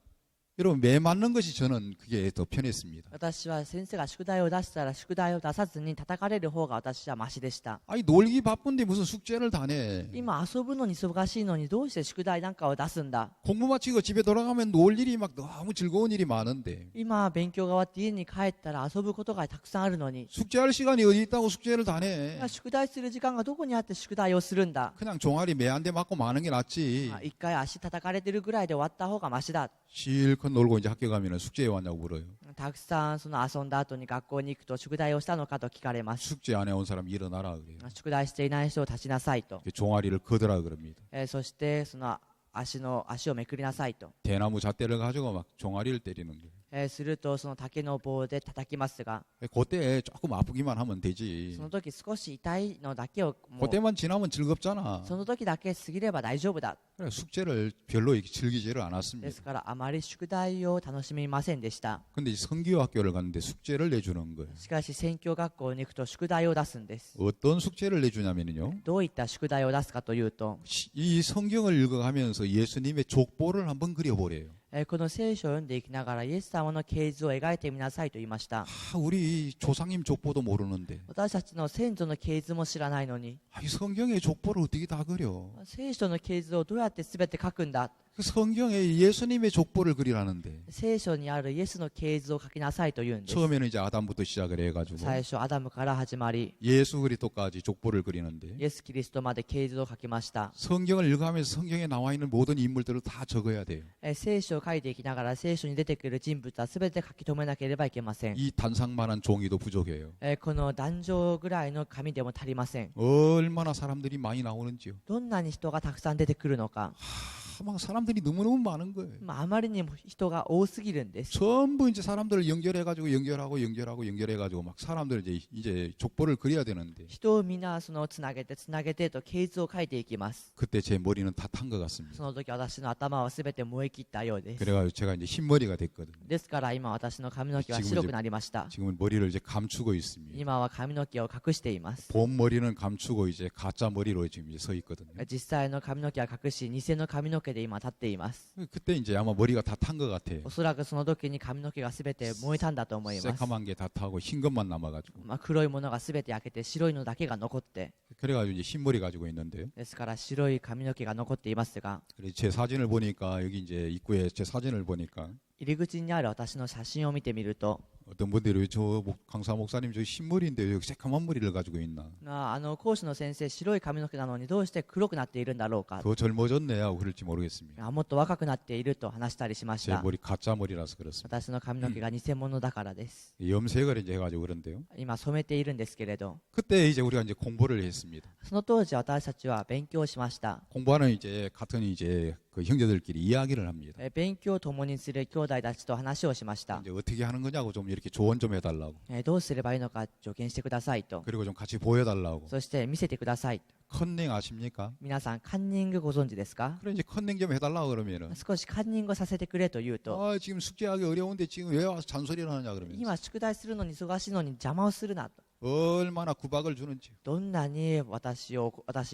여러분 매 맞는 것이 저는 그게 더 편했습니다. 私は先生が宿題を出したら宿題を出さずに叩かれる方が私はマシでした。 아니 놀기 바쁜데 무슨 숙제를 다 내. 今遊ぶのに忙しいのにどうして宿題なんかを出すんだ。 공부 마치고 집에 돌아가면 놀 일이 막 너무 즐거운 일이 많은데 今勉強が終わって家に帰ったら遊ぶことがたくさんあるのに、 숙제할 시간이 어디 있다고 숙제를 다 내. 宿題する時間がどこにあって宿題をするんだ。 그냥 종아리 매 한 대 맞고 마는 게 낫지. 一回足叩かれてるぐらいで終わった方がマシだ。 실컷 놀고 이제 학교 가면 숙제에 왔냐고 물어요. たくさんその遊んだ後に学校に行くと宿題をしたのかと聞かれます。 숙제 안 해온 사람 일어나라 그래요. 宿題していない人を立ちなさいと。 종아리를 걷으라 그럽니다. そしてその足をめくりなさいと。 대나무 잣대를 가지고 막 종아리를 때리는 거예요. するとその竹の棒で叩きますが、 그때 조금 아프기만 하면 되지. その時少し痛いのだけをもう 그때만 지나면 즐겁잖아. その時だけ過ぎれば大丈夫だ。 그래, 숙제를 별로 이렇게 즐기지를 で 않았습니다. すからあまり宿題を楽しみませんでした。 근데 성기호 학교를 갔는데 숙제를 내주는 거예요. しかし宣教学校に行くと宿題を出すんです。 어떤 숙제를 내주냐면요. どういった宿題を出すかというと、 이 성경을 읽어가면서 예수님의 족보를 한번 그려보래요. この聖書を読んでいきながらイエス様の系図を描いてみなさいと言いました。 우리 조상님 족보도 모르는데 私たちの先祖の系図も知らないのに、 이 성경의 족보를 어떻게 다 그려? 聖書の系図をどうやって全て書くんだ。 그 성경에 예수님의 족보를 그리라는데 聖書にあるイエスの系図を書きなさいと言うんです。 처음에는 이제 아담부터 시작을 해가지고 最初アダムから始まり、 예수 그리스도까지 족보를 그리는데 イエス・キリストまで系図を書きました。 성경을 읽어가면서 성경에 나와 있는 모든 인물들을 다 적어야 돼요. 聖書を書いていきながら聖書に出てくる人物は全て書き留めなければいけません。 이 단상만한 종이도 부족해요. この壇上ぐらいの紙でも足りません。 얼마나 사람들이 많이 나오는지요. どんなに人がたくさん出てくるのか。 막 사람들이 너무너무 많은 거예요. あまりにも人が多すぎるんです。 전부 이제 사람들을 연결해가지고 연결해가지고 막 사람들 이제 족보를 그려야 되는데 人をみんなそのつなげてと系図を書いていきます。 그때 제 머리는 다 탄 것 같습니다. その時私の頭は全て燃え切ったようです。 그래가지고 제가 이제 흰머리가 됐거든요. ですから今私の髪の毛は白くなりました。 지금은 머리를 이제 감추고 있습니다. 今は髪の毛を隠しています。 본 머리는 감추고 이제 가짜 머리로 지금 이제 서 있거든요. 実際の髪の毛は隠し、偽の髪の毛で今立っています。 그때 이제 아마 머리가 다 탄 것 같아요. おそらくその時に髪の毛が全て燃えたんだと思います。 새카만 게 다 타고 흰 것만 남아가지고 黒いものが全て焼けて白いのだけが残って、 그래가지고 이제 흰머리 가지고 있는데요. ですから白い髪の毛が残っていますが、 그래서 제 사진을 보니까 여기 이제 입구에 제 사진을 보니까 入り口にある私の写真を見てみると、 어떤 분들이 저 강사 목사님 저 흰머리인데 왜 새카만 머리를 가지고 있나? 講師の先生白い髪の毛なのにどうして黒くなっているんだろうか。 더 젊어졌네 하고 그럴지 모르겠습니다. もっと若くなっていると話したりしまし 제 た。 머리 가짜 머리라서 그렇습니다. 私の髪の毛が偽物だからです。 염색을 이제 해가지고 그런데요. 今染めているんですけれど、 그때 이제 우리가 이제 공부를 했습니다. その当時私たちは勉強しました。 공부하는 이제 같은 이제 그 형제들끼리 이야기를 합니다. 勉強を共にする兄弟たちと話をしました。 이제 어떻게 하는 거냐고 좀 이렇게 조언 좀 해달라고. どうすればいいのか助言してくださいと。 그리고 좀 같이 보여달라고. そして見せてください。 컨닝 아십니까? 皆さんカンニングご存知ですか？ 그래 이제 컨닝 좀 해달라고 그러면은 少しカンニングをさせてくれと言うと、 아 지금 숙제하기 어려운데 지금 왜 와서 잔소리를 하느냐 그러면서 今宿題するのに忙しいのに邪魔をするなと。 얼마나 구박을 주는지 どんなに私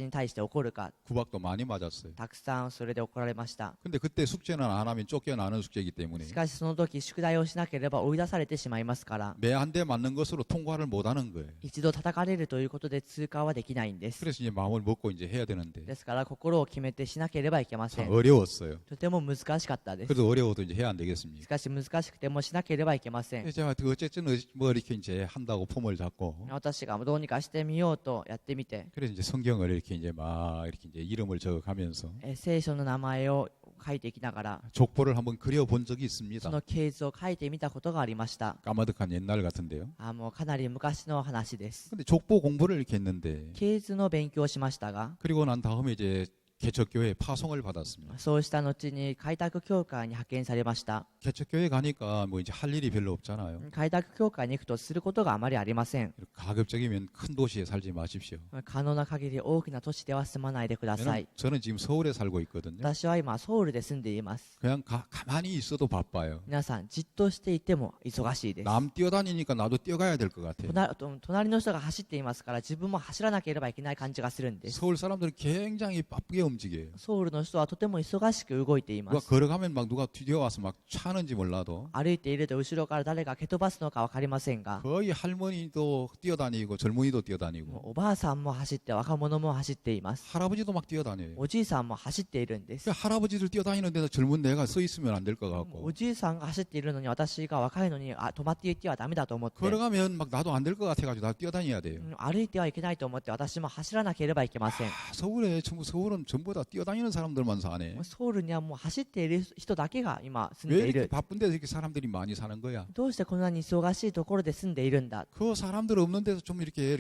に対して怒るか、 구박도 많이 맞았어요. たくさんそれで怒られました。 근데 그때 숙제는 안 하면 쫓겨나는 숙제이기 때문에 しかしその時宿題をしなければ追い出されてしまいますから、 매 한 대 맞는 것으로 통과를 못하는 거예요. 一度叩かれるということで通過はできないんです。 그래서 이제 마음을 먹고 이제 해야 되는데 ですから心を決めてしなければいけませ 참 ん。 어려웠어요. とても難しかったです。 그래도 어려워도 이제 해야 안 し 되겠습니까? かし難しくてもしなければいけません。 제가 어쨌든 뭐 이렇게 이제 한다고 폼을 잡고 私がどうにかしてみようとやってみて、 그래서 이제 성경을 이렇게 이제 막 이렇게 이제 이름을 적어가면서 聖書の名前を書いていきながら、 족보를 한번 그려본 적이 そ 있습니다. の系図を書いてみたことがありました。 까마득한 옛날 같은데요. もうかなり昔の話です。 근데 족보 공부를 이렇게 했는데 系図の勉強をしましたが、 그리고 난 다음에 이제 개척교회 파송을 받았습니다. そうした後に開拓教会に派遣されました。 개척교회 가니까 뭐 이제 할 일이 별로 없잖아요. 開拓教会に行くとすることがあまりありません。 가급적이면 큰 도시에 살지 마십시오. 可能な限り大きな都市では住まないでくださ 왜냐면 い。 저는 지금 서울에 살고 있거든요. 私は今ソウルで住んでいます。 그냥 가만히 있어도 바빠요. 皆さんじっとしていても忙しいです。 남 뛰어다니니까 나도 뛰어가야 될 것 같아요. 隣の人が走っていますから自分も走らなければいけない感じがするんです。 서울 사람들은 굉장히 바쁘게 움직여요. ソウルの人はとても忙しく動いていま 누가 す。 걸어가면 막 누가 뒤에와서 막 차는지 몰라도 歩いていると後ろから誰が蹴飛ばすのか分かりませんが、 거의 할머니도 뛰어다니고 젊은이도 もう 뛰어다니고 おばあさんも走って若者も走っています。 할아버지도 막 뛰어다녀요. おじいさんも走っているんです。 그 할아버지들 뛰어다니는 데서 젊은 내가 서 있으면 안 될 것 お 같고 じいさんが走っているのに私が若いのに止まっていてはダメだと思って、 걸어가면 막 나도 안 될 것 같아가지고 나 뛰어다녀야 돼요. 歩いてはいけないと思って私も走らなければいけません。 서울은 전부 다 뛰어다니는 사람들만 사네. ソウルにはもう走っている人だけが今住ん 왜 でい 이렇게 る。 바쁜 데서 이렇게 사람들이 많이 사는 거야? どうしてこんなに忙しいところで住んでいるんだ。 그 사람들 없는 데서 좀 이렇게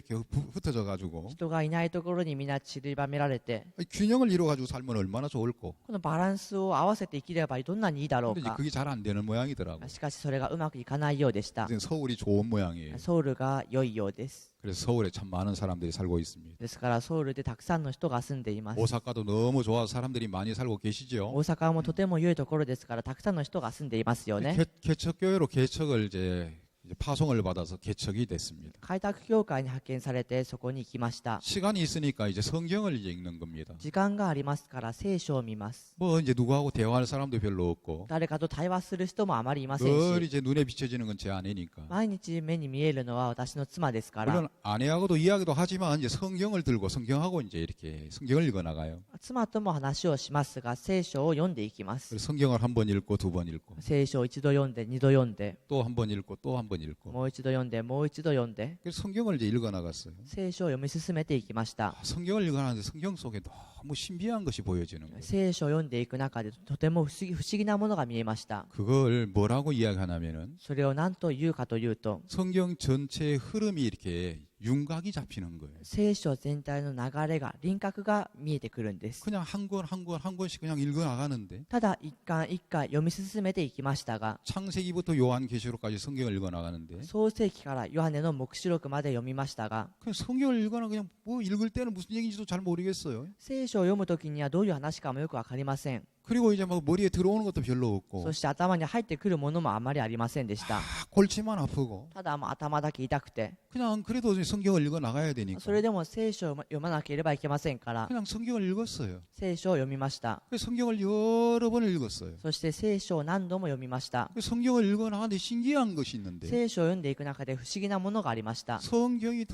흩어져 가지고 人がいないところにみんな散りばめられて、 균형을 이루어 가지고 살면 얼마나 좋을꼬. このバランスを合わせて生きればどんなにいいだろう 근데 이제 か。 그게 잘 안 되는 모양이더라고. しかしそれがうまくいかないようでした。 이제 서울이 좋은 모양이에요. ソウルが良いようです。 그래서 서울에 참 많은 사람들이 살고 있습니다. ですからソウルでたくさんの人が住んでいます。 오사카도 너무 좋아서 사람들이 많이 살고 계시죠. 大阪もとても良いところですからたくさんの人が住んでいますよね。 개척교회로 개척을 이제 파송을 받아서 개척이 됐습니다. 開拓教会に派遣されてそこに行きました。 시간이 있으니까 이제 성경을 이제 읽는 겁니다. 時間がありますから聖書を見ます。 뭐 이제 누구하고 대화할 사람도 별로 없고 誰かと対話する人もあまりいません 늘 し、 이제 눈에 비춰지는 건 제 아내니까. 毎日目に見えるのは私の妻ですから、 물론 아내하고도 이야기도 하지만 이제 성경을 들고 성경하고 이제 이렇게 성경을 읽어 나가요. 妻とも話をしますが聖書を読んでいきます。 그래서 성경을 한 번 읽고 두 번 읽고 聖書を一度読んで二度読んで 또 한 번 읽고 또 한 번 읽고 もう一度読んでもう一度読んで 그래서 성경을 이제 읽어 나갔어요. 聖書を読み進めていきました。 성경을 읽어 나가는데 성경 속에 너무 신비한 것이 보여지는 거예요. 聖書を読んでいく中でとても不思議なものが見えました。 그걸 뭐라고 이야기하냐면은 それを何と言うかというと、 성경 전체의 흐름이 이렇게 윤곽이 잡히는 거예요. 聖書全体の流れが輪郭が見えてくるんです。 그냥 한 권 한 권 한 권씩 그냥 읽어 나가는데 ただ一巻一巻読み進めていきましたが、 창세기부터 요한계시록까지 성경을 읽어 나가는데 創世記からヨハネの黙示録まで読みましたが、 그냥 성경을 읽거나 그냥 뭐 읽을 때는 무슨 얘기인지도 잘 모르겠어요. 聖書を読むときにはどういう話かもよくわかりません。 그리고 이제 막 머리에 들어오는 것도 별로 そ 없고 して頭に入ってくるものもあまりありませんでした。 골치만 아프고 ただもう頭だけ痛くて、 그냥 그래도 이제 성경을 읽어 나가야 되니까 それでも聖書を読まなければいけませんから、 그냥 성경을 읽었어요. 聖書を読みました。 그래서 성경을 여러 번을 읽었어요. そして聖書を何度も読みました。 그래서 성경을 읽어 나가는데 신기한 것이 있는데 聖書を読んでいく中で不思議なものがありました。 성경이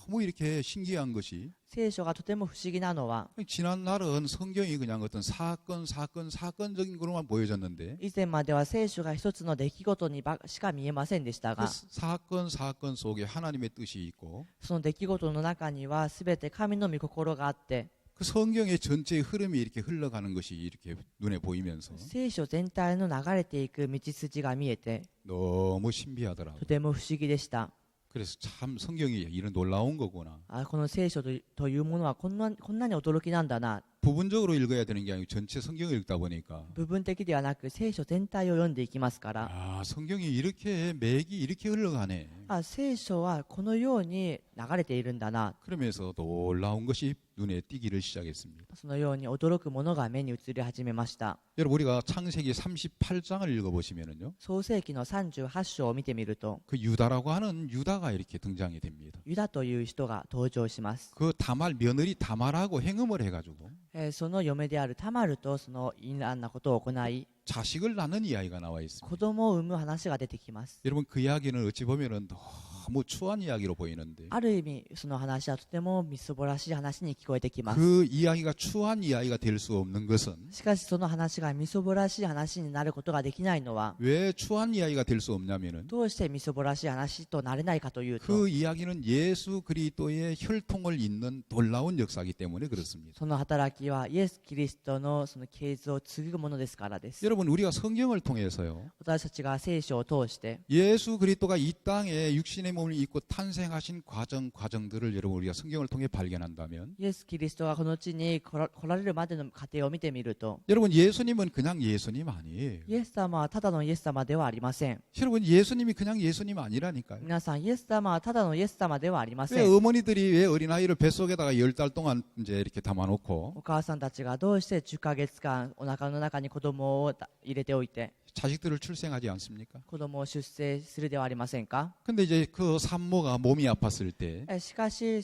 너무 이렇게 신기한 것이 聖書がとても不思議なのは、 지난 날은 성경이 그냥 어떤 사건적인 것로만 보여졌는데 以前までは聖書が一つの出来事にしか見えませんでしたが、 그 사건 속에 하나님의 뜻이 있고 その出来事の中には全て神の御心があって、 그 성경의 전체의 흐름이 이렇게 흘러가는 것이 이렇게 눈에 보이면서 聖書全体の流れていく道筋が見えて 너무 신비하더라고요. とても不思議でした。 그래서 참 성경이 이런 놀라운 거구나. この聖書というものはこんなに驚きなんだな。 부분적으로 읽어야 되는 게 아니고 전체 성경을 읽다 보니까 部分的ではなく聖書全体を読んでいきますから、 성경이 이렇게 맥이 이렇게 흘러가네. 聖書はこのように流れているんだな。 그러면서 놀라운 것이 눈에 띄기를 시작했습니다. そのように驚くものが目に映り始めました。 여러분 우리가 창세기 38장을 읽어보시면은요, 創世記の38章を見てみると、 그 유다라고 하는 유다가 이렇게 등장이 됩니다. ユダという人が登場します。 그 며느리 다말하고 행음을 해가지고 その嫁であるタマルとその淫乱なことを行い、 자식을 낳는 이야기가 나와 있습니다. 子供を産む話が出てきます。 여러분 그 이야기는 어찌 보면은 너무 추한 이야기로 보이는데 ある意味その話はとてもみすぼらしい話に聞こえてきます。 그 이야기가 추한 이야기가 될 수 없는 것은 しかしその話がみすぼらしい話になることができないのは、 왜 추한 이야기가 될 수 없냐면은 どうしてみすぼらしい話となれないかというと、 그 이야기는 예수 그리스도의 혈통을 잇는 놀라운 역사이기 때문에 그렇습니다. その働きはイエス・キリストのその系図を継ぐものですからです。 여러분 우리가 성경을 통해서요, 私たちが聖書を通して、 예수 그리스도가 이 땅에 육신의 몸을 입고 탄생하신 과정들을 여러분 우리가 성경을 통해 발견한다면 イエス・キリストがこの地に来られるまでの過程を見てみると、 여러분 예수님은 그냥 예수님 아니에요. イエス様はただのイエス様ではありません。 여러분 예수님이 그냥 예수님 아니라니까요. 皆さん、イエス様はただのイエス様ではありませ 왜 ん。 어머니들이 왜 어린아이를 뱃속에다가 10달 동안 이제 이렇게 담아놓고 お母さんたちがどうして10ヶ月間お腹の中に子供を入れておいて 자식들을 출생하지 않습니까? 子供を出生するではありませんか？ 근데 이제 그 산모가 몸이 아팠을 때 しかし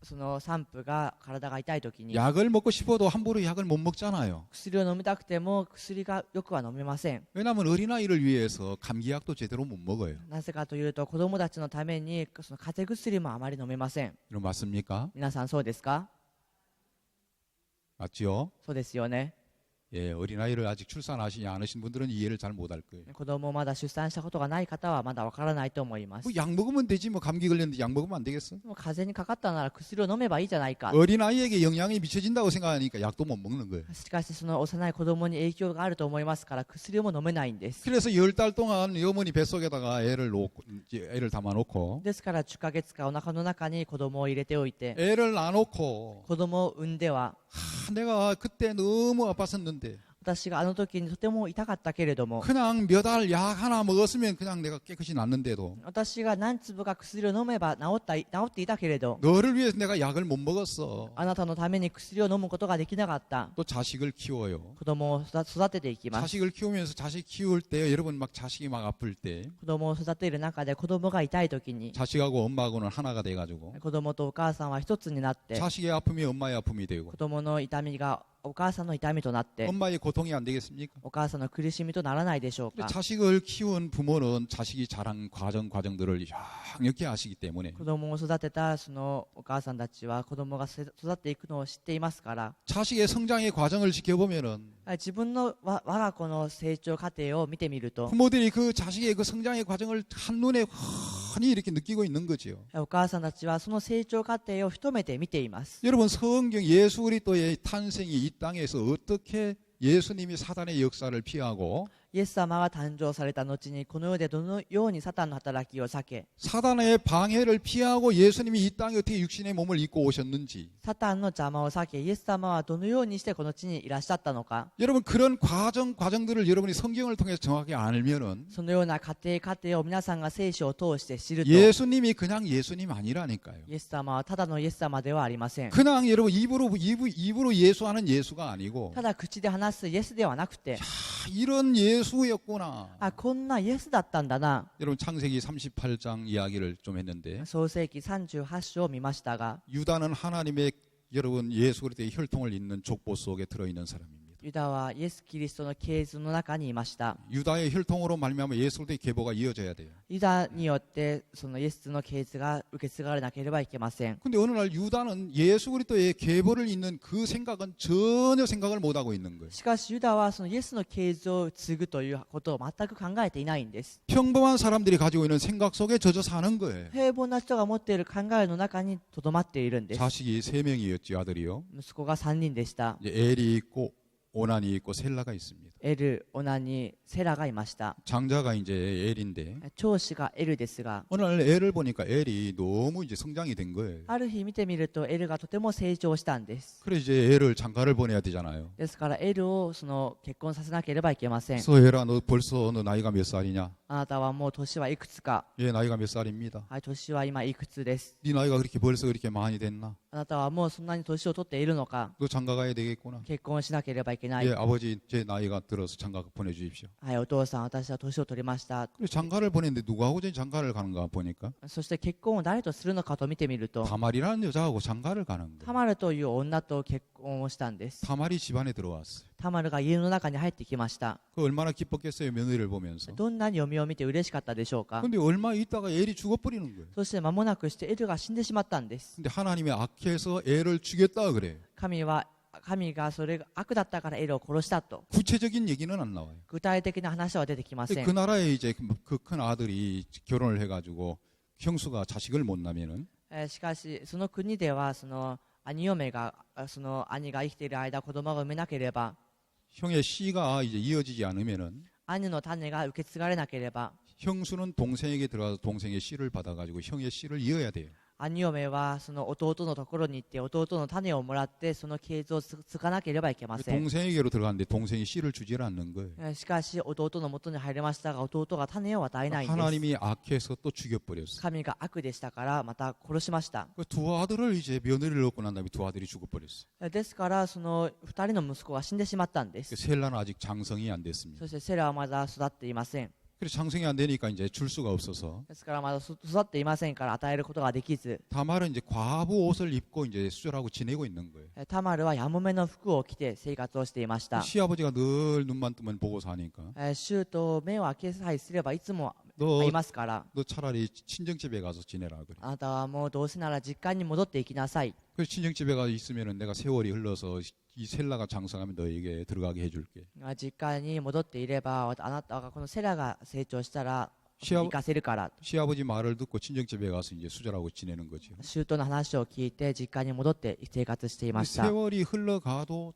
その産婦が体が痛い時に 약을 먹고 싶어도 함부로 약을 못 먹잖아요. 薬を飲みたくても薬がよくは飲めません。 왜냐하면 어린아이를 위해서 감기약도 제대로 못 먹어요. なぜかというと子供たちのためにその風邪薬もあまり飲めません。 이런 맞습니까? 皆さんそうですか？ 맞죠? そうですよね。 예, 어린아이를 아직 출산하시지 않으신 분들은 이해를 잘 못할 거예요. 子供をまだ出産したことがない方はまだわからないと思います。 뭐 약 먹으면 되지 뭐 감기 걸렸는데 약 먹으면 안 되겠어? もう風邪にかかったなら薬を飲めばいいじゃないか。 어린아이에게 영향이 미쳐진다고 생각하니까 약도 못 먹는 거예요. しかしその幼い子供に影響があると思いますから薬も飲めないんです。 그래서 10달 동안 어머니 뱃속에다가 애를 담아놓고 ですから10ヶ月間お腹の中に子供を入れておいて 애를 낳아놓고 子供を産んでは 내가 그때 너무 아팠었는데 私があの時にとても痛かったけれども 그냥 몇 알 약 하나 먹었으면 그냥 내가 깨끗이 낫는데도 私が何粒か薬を飲めば治っていたけれど 너를 위해서 내가 약을 못 먹었어. あなたのために薬を飲むことができなかった。 또 자식을 키워요. 子供を育てていきます。 자식을 키우면서 자식 키울 때 여러분 막 자식이 막 아플 때 子供を育てる中で子供が痛い時に 자식하고 엄마하고는 하나가 돼가지고 子供とお母さんは一つになって 자식의 아픔이 엄마의 아픔이 되고 子供の痛みがお母さんの痛みとなって 엄마의 고통이 안 되겠습니까? お母さんの苦しみとならないでしょう 근데 か。 자식을 키운 부모는 자식이 자란 과정들을 역력히 아시기 때문에 子供を育てたそのお母さんたちは子供が育っていくのを知っていますから 자식의 성장의 과정을 지켜보면은 自分の我が子の成長過程を見てみると 부모들이 그 자식의 그 성장의 과정을 한눈에 훤히 이렇게 느끼고 있는 거죠. お母さんたちはその成長過程を一目で見ています。 여러분 성경 예수 그리스도의 탄생이 이 땅에서 어떻게 예수님이 사단의 역사를 피하고 イエス様が誕生された後にこの世でどのようにサタンの働きを避け 사단의 방해를 피하고 예수님이 이 땅에 어떻게 육신의 몸을 입고 오셨는지 サタンの邪魔を避けイエス様はどのようにしてこの地にいらっしゃったのか 여러분 그런 과정들을 여러분이 성경을 통해서 정확히 알면은 そのような過程を皆さんが聖書を通して知ると 예수님이 그냥 예수님 아니라니까요. イエス様はただのイエス様ではありません。 그냥 여러분 입으로 예수하는 예수가 아니고 ただ口で話すイエスではなくて 이런 예수였구나. あこんなイエスだったんだな。 여러분 창세기 38장 이야기를 좀 했는데 創世記38章を見ましたが 유다는 하나님의 여러분 예수 그리스도의 혈통을 잇는 족보 속에 들어있는 사람입니다. ユダはイエス・キリストの系図の中にいました。 유다의 혈통으로 말미암아 예수 그리스도의 계보가 이어져야 돼요. ユダによってそのイエスの系図が受け継がれなければいけません。 근데 어느 날 유다는 예수 그리스도의 계보를 잇는 그 생각은 전혀 생각을 못 하고 있는 거예요. しかしユダはそのイエスの系図を継ぐということを全く考えていないんです。 평범한 사람들이 가지고 있는 생각 속에 젖어 사는 거예요. 平凡な人が持っている考えの中にとどまっているんです。 자식이 3명이었죠. 아들이요. 息子が3人でした。 이제 엘이 있고 오난이 있고 셀라가 있습니다. エル、オナニ、セラがいました。 장자가 이제 엘인데 長子がエルですが、 어느 날 엘을 보니까 엘이 너무 이제 성장이 된 거예요. ある日見てみるとエルがとても成長したんです。 그래서 이제 엘을 장가를 보내야 되잖아요. ですからエルをその結婚させなければいけません。 그래서 엘아 너 벌써 너 나이가 몇 살이냐? あなたはもう年はいくつか。 예 나이가 몇 살입니다. はい、年は今いくつです。 네 나이가 그렇게 벌써 그렇게 많이 됐나? あなたはもうそんなに年を取っているのか。 너 장가 가야 되겠구나. 結婚しなければいけない。 예 아버지 제 나이가 들어서 장가 보내주십시오. はい、お父さん、私は年を取りました。 그래서 장가를 보냈는데 누구하고 제 장가를 가는가 보니까 そして結婚を誰とするのかと見てみると、 다말이라는 여자하고 장가를 가는 タ 거예요. マルという女と結婚をしたんです。 다말이 집안에 들어왔어요. タマルが家の中に入ってきました。 그 얼마나 기뻤겠어요 며느리를 보면서. どんなに嫁を見て嬉しかったでしょうか。 근데 얼마 있다가 엘이 죽어버리는 거예요. そして間もなくしてエルが死んでしまったんです。 근데 하나님이 악해서 엘을 죽였다 그래요. 神がそれが悪だったからエルを殺したと。 구체적인 얘기는 안 나와요. 具体的な話は出てきませ 그 ん。 나라에 이제 그 큰 아들이 결혼을 해가지고 형수가 자식을 못 낳으면은 しかしその国ではその兄が生きている間子供が産めなければ 형의 씨가 이제 이어지지 않으면은 兄の種が受け継がれなければ 형수는 동생에게 들어가서 동생의 씨를 받아가지고 형의 씨를 이어야 돼요. 兄嫁はその弟のところに行って弟の種をもらってその系図を継がなければいけません。 동생에게로 들어갔는데 동생이 씨를 주질 않는 거예요. しかし弟の元に入りましたが弟が種を与えないんです。 하나님이 악해서 또 죽여버렸어요. 神が悪でしたからまた殺しました。 그 두 아들을 이제 며느리를 얻고 난 다음에 두 아들이 죽어버렸어요. ですからその2人の息子が死んでしまったんで 그 す。 셀라는 아직 장성이 안 됐습니다. そしてセラはまだ育っていません。 그래서 장성이 안 되니까 이제 줄 수가 없어서 ですからまだ育っていませんから与えることができず、 다말은 이제 과부 옷을 입고 이제 수절하고 지내고 있는 거예요. タマルはヤモメの服を着て生活をしていました。 시아버지가 늘 눈만 뜨면 보고 사니까 シュート目を開けさえすればいつも 너 いますから、 너 차라리 친정집에 가서 지내라 그래. あなたはもうどうせなら実家に戻っていきなさい。 그래서 친정집에 가 있으면은 내가 세월이 흘러서 이 셀라가 장성하면 너에게 들어가게 해줄게. 実家に戻っていればあなたがこのセラが成長したら 시아, 行かせるから。 시아버지 말을 듣고 친정집에 가서 이제 수절하고 지내는 거죠. シュートの話を聞いて実家に戻って生活していました。 세월이 흘러가도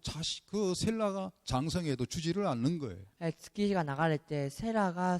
그 셀라가 장성해도 주지를 않는 거예요. 月が流れてセラが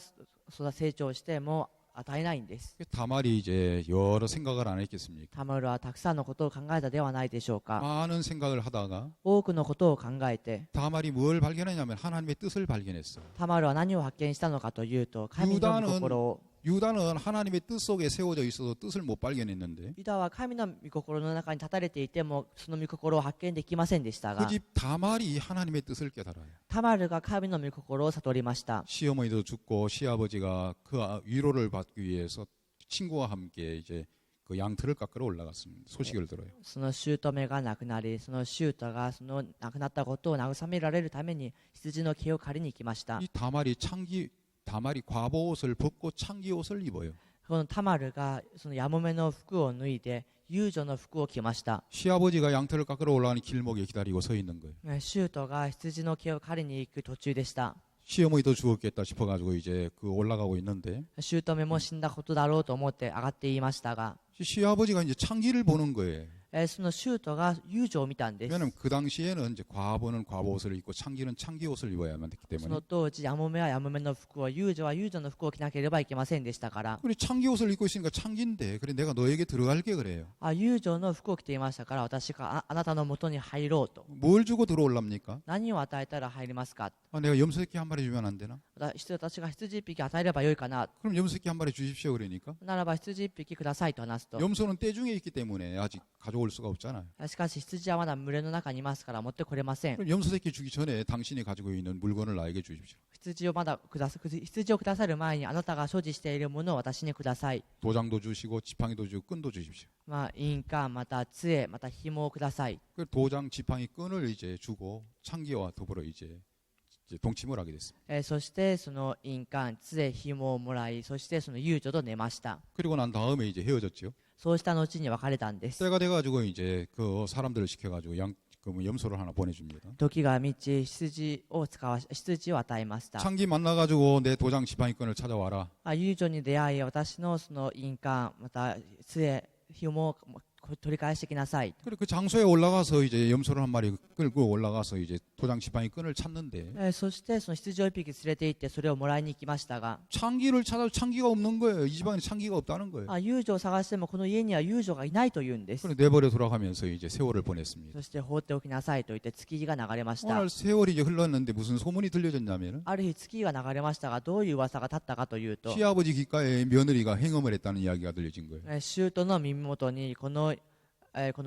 成長しても与えないんです。 다말이 이제 여러 생각을 안 했겠습니까? タマルはたくさんのことを考えたではないでしょうか。 많은 생각을 하다가 多くのことを考えて 다말이 뭘 발견했냐면 하나님의 뜻을 발견했어요. タマルは何を発見したのかというと、神の御心を。 유다는 하나님의 뜻 속에 세워져 있어도 뜻을 못 발견했는데 ユダは神の御心の中に立たれていてもその御心を発見できませんでしたが、 그 집 다말이 하나님의 뜻을 깨달아요. タマルが神の御心を悟りました。 시어머니도 죽고 시아버지가 그 위로를 받기 위해서 친구와 함께 이제 그 양털을 깎으러 올라갔습니다. 소식을 들어요. その姑が亡くなり、その姑がその亡くなったことを慰められるために羊の毛を刈りに行きました。 이 다말이 과보 옷을 벗고 창기 옷을 입어요. このタマルがそのヤモメの服を脱いで遊女の服を着ました。 시아버지가 양털을 깎으러 올라가는 길목에 기다리고 서 있는 거예요. シュートが羊の毛を刈りに行く途中でした。 시어머니도 죽었겠다 싶어가지고 이제 그 올라가고 있는데 姑も死んだことだろうと思って上がっていましたが、 시아버지가 이제 창기를 보는 거예요. そのシュートが遊女を見たんです。 왜냐하면 그 당시에는 이제 과부는 과부 옷을 입고 창기는 창기 옷을 입어야만 됐기 そ 때문에 の当時ヤモメはヤモメの服を、遊女は遊女の服を着なければいけませんでしたから、 그래 창기 옷을 입고 있으니까 창기인데 그래 내가 너에게 들어갈게 그래요. 遊女の服を着ていましたから、私があなたの元に入ろうと。 뭘 주고 들어올랍니까? 何を与えたら入りますか。 아, 내가 염소새끼 한 마리 주면 안 되나? 私が羊一匹与えればよいかな。 그럼 염소새끼 한 마리 주십시오 그러니까 ならば羊一匹くださいと話すと、 염소는 떼중에 있기 때문에 아직 가져올 수가 없잖아요. しかし羊はまだ群れの中にいますから持ってこれません。 그럼 염소새끼 주기 전에 당신이 가지고 있는 물건을 나에게 주십시오. 羊をくださる前にあなたが所持しているものを私にください。 도장도 주시고 지팡이도 주고 끈도 주십시오. 印鑑、また杖、また紐をください。 그 도장 지팡이 끈을 이제 주고 창기와 더불어 이제 동침을 하게 됐습니다. そしてその印鑑、杖、紐をもらい、そしてその遊女と寝ました。 그리고 난 다음에 이제 헤어졌죠. そうした後に別れたんです。 때가 돼가지고 이제 그 사람들을 시켜가지고 염소를 하나 보내줍니다. 時が満ち羊を与えました。 창기 만나가지고 내 도장 지팡이 끈을 찾아와라. 遊女に出会い、私のその印鑑、また杖、紐を取り返してきなさい。 그리고 그 장소에 올라가서 이제 염소를 한 마리 끌고 올라가서 이제 도장 지팡이 끈을 찾는데 そしてその羊を一匹連れて行ってそれをもらいに行きましたが、 창기를 찾아도 창기가 없는 거예요. 이 집안에 창기가 없다는 거예요. 遊女を探してもこの家には遊女がいないというんです。 그래서 내버려 돌아가면서 이제 세월을 보냈습니다. そして放っておきなさいと言って月日が流れました。 오늘 세월이 이제 흘렀는데 무슨 소문이 들려졌냐면은 ある日月が流れましたが、どういう噂が立ったかというと、 시아버지 귓가에 며느리가 행음을 했다는 이야기가 들려진 거예요. 舅の耳元にこの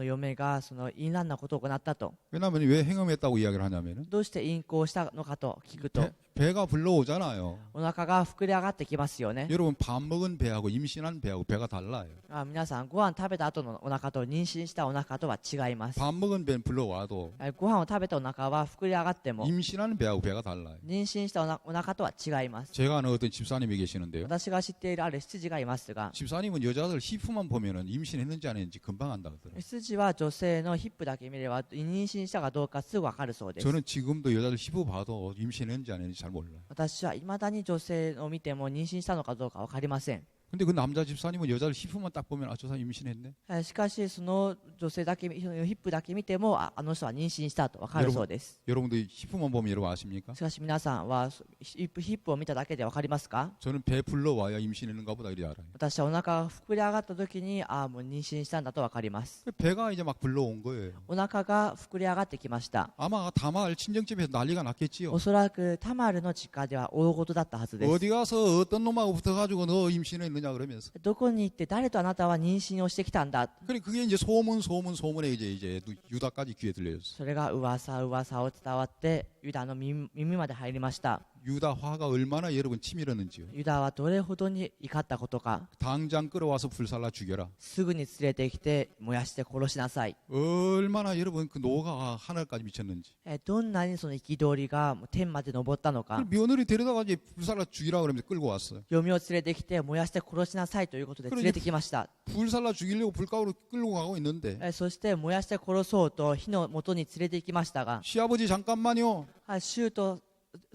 嫁がその淫乱なことを行ったと。 왜냐하면 왜 행음했다고 이야기를 하냐면은 どうして淫行したのかと聞くと、 배가 불러오잖아요. お腹が膨れ上がってきますよね。 여러분 밥 먹은 배하고 임신한 배하고 배가 달라요. 皆さん、ご飯食べた後のお腹と妊娠したお腹とは違います。 밥 먹은 배는 불러와도 ご飯を食べたお腹は膨れ上がっても、 임신한 배하고 배가 달라요. 妊娠したお腹とは違います。 제가 아는 어떤 집사님이 계시는데요. 私が知っているある羊がいますが、 집사님은 여자들 히프만 보면은 임신했는지 안 했는지 금방 안다 그러더라고요. 羊は女性のヒップだけ見れば妊娠したかどうかすぐ分かるそうです。 저는 지금도 여자들 히프 봐도 임신했는지 안 했는지 잘 몰라요. 私は未だに女性を見ても妊娠したのかどうか分かりません。 근데 그 남자 집사님은 여자들 히프만 딱 보면 아, 저 사람 임신했네. しかしその女性だけヒップだけ見てもあの人は妊娠したと分かるそうです。 여러분들 히프만 보면 여러분 아십니까? しかし皆さんはヒップを見ただけで分かりますか？ 저는 배 불러와야 임신했는가 보다 이렇게 알아요. 私はお腹が膨れ上がった時にもう妊娠したんだと分かります。 배가 이제 막 불러온 거예요. お腹が膨れ上がってきました。 아마 다말 친정집에서 난리가 났겠지요. おそらくタマルの実家では大事だったはずです。 어디 가서 어떤 놈하고 붙어가지고 너 임신했느냐 그러면서. どこに行って誰とあなたは妊娠をしてきたんだ。 그래 그게 이제 소문에 이제 유다까지 귀에 들려졌어. それが噂を伝わってユダの耳まで入りました。 유다 화가 얼마나 여러분 치밀었는지요. ユダはどれほどに怒ったことか。 당장 끌어와서 불살라 죽여라. すぐに連れてきて燃やして殺しなさい。 얼마나 여러분 그 노가 하늘까지 미쳤는지. どんなにその憤りがもう天まで登ったのか。 며느리 데려다가 이제 불살라 죽이라 그러면서 끌고 왔어요. 嫁を連れてきて燃やして殺しなさいということで連れてきました。 불살라 죽이려고 불가으로 끌고 가고 있는데 そして燃やして殺そうと火の元に連れて行きましたが、 시아버지 잠깐만요. シュート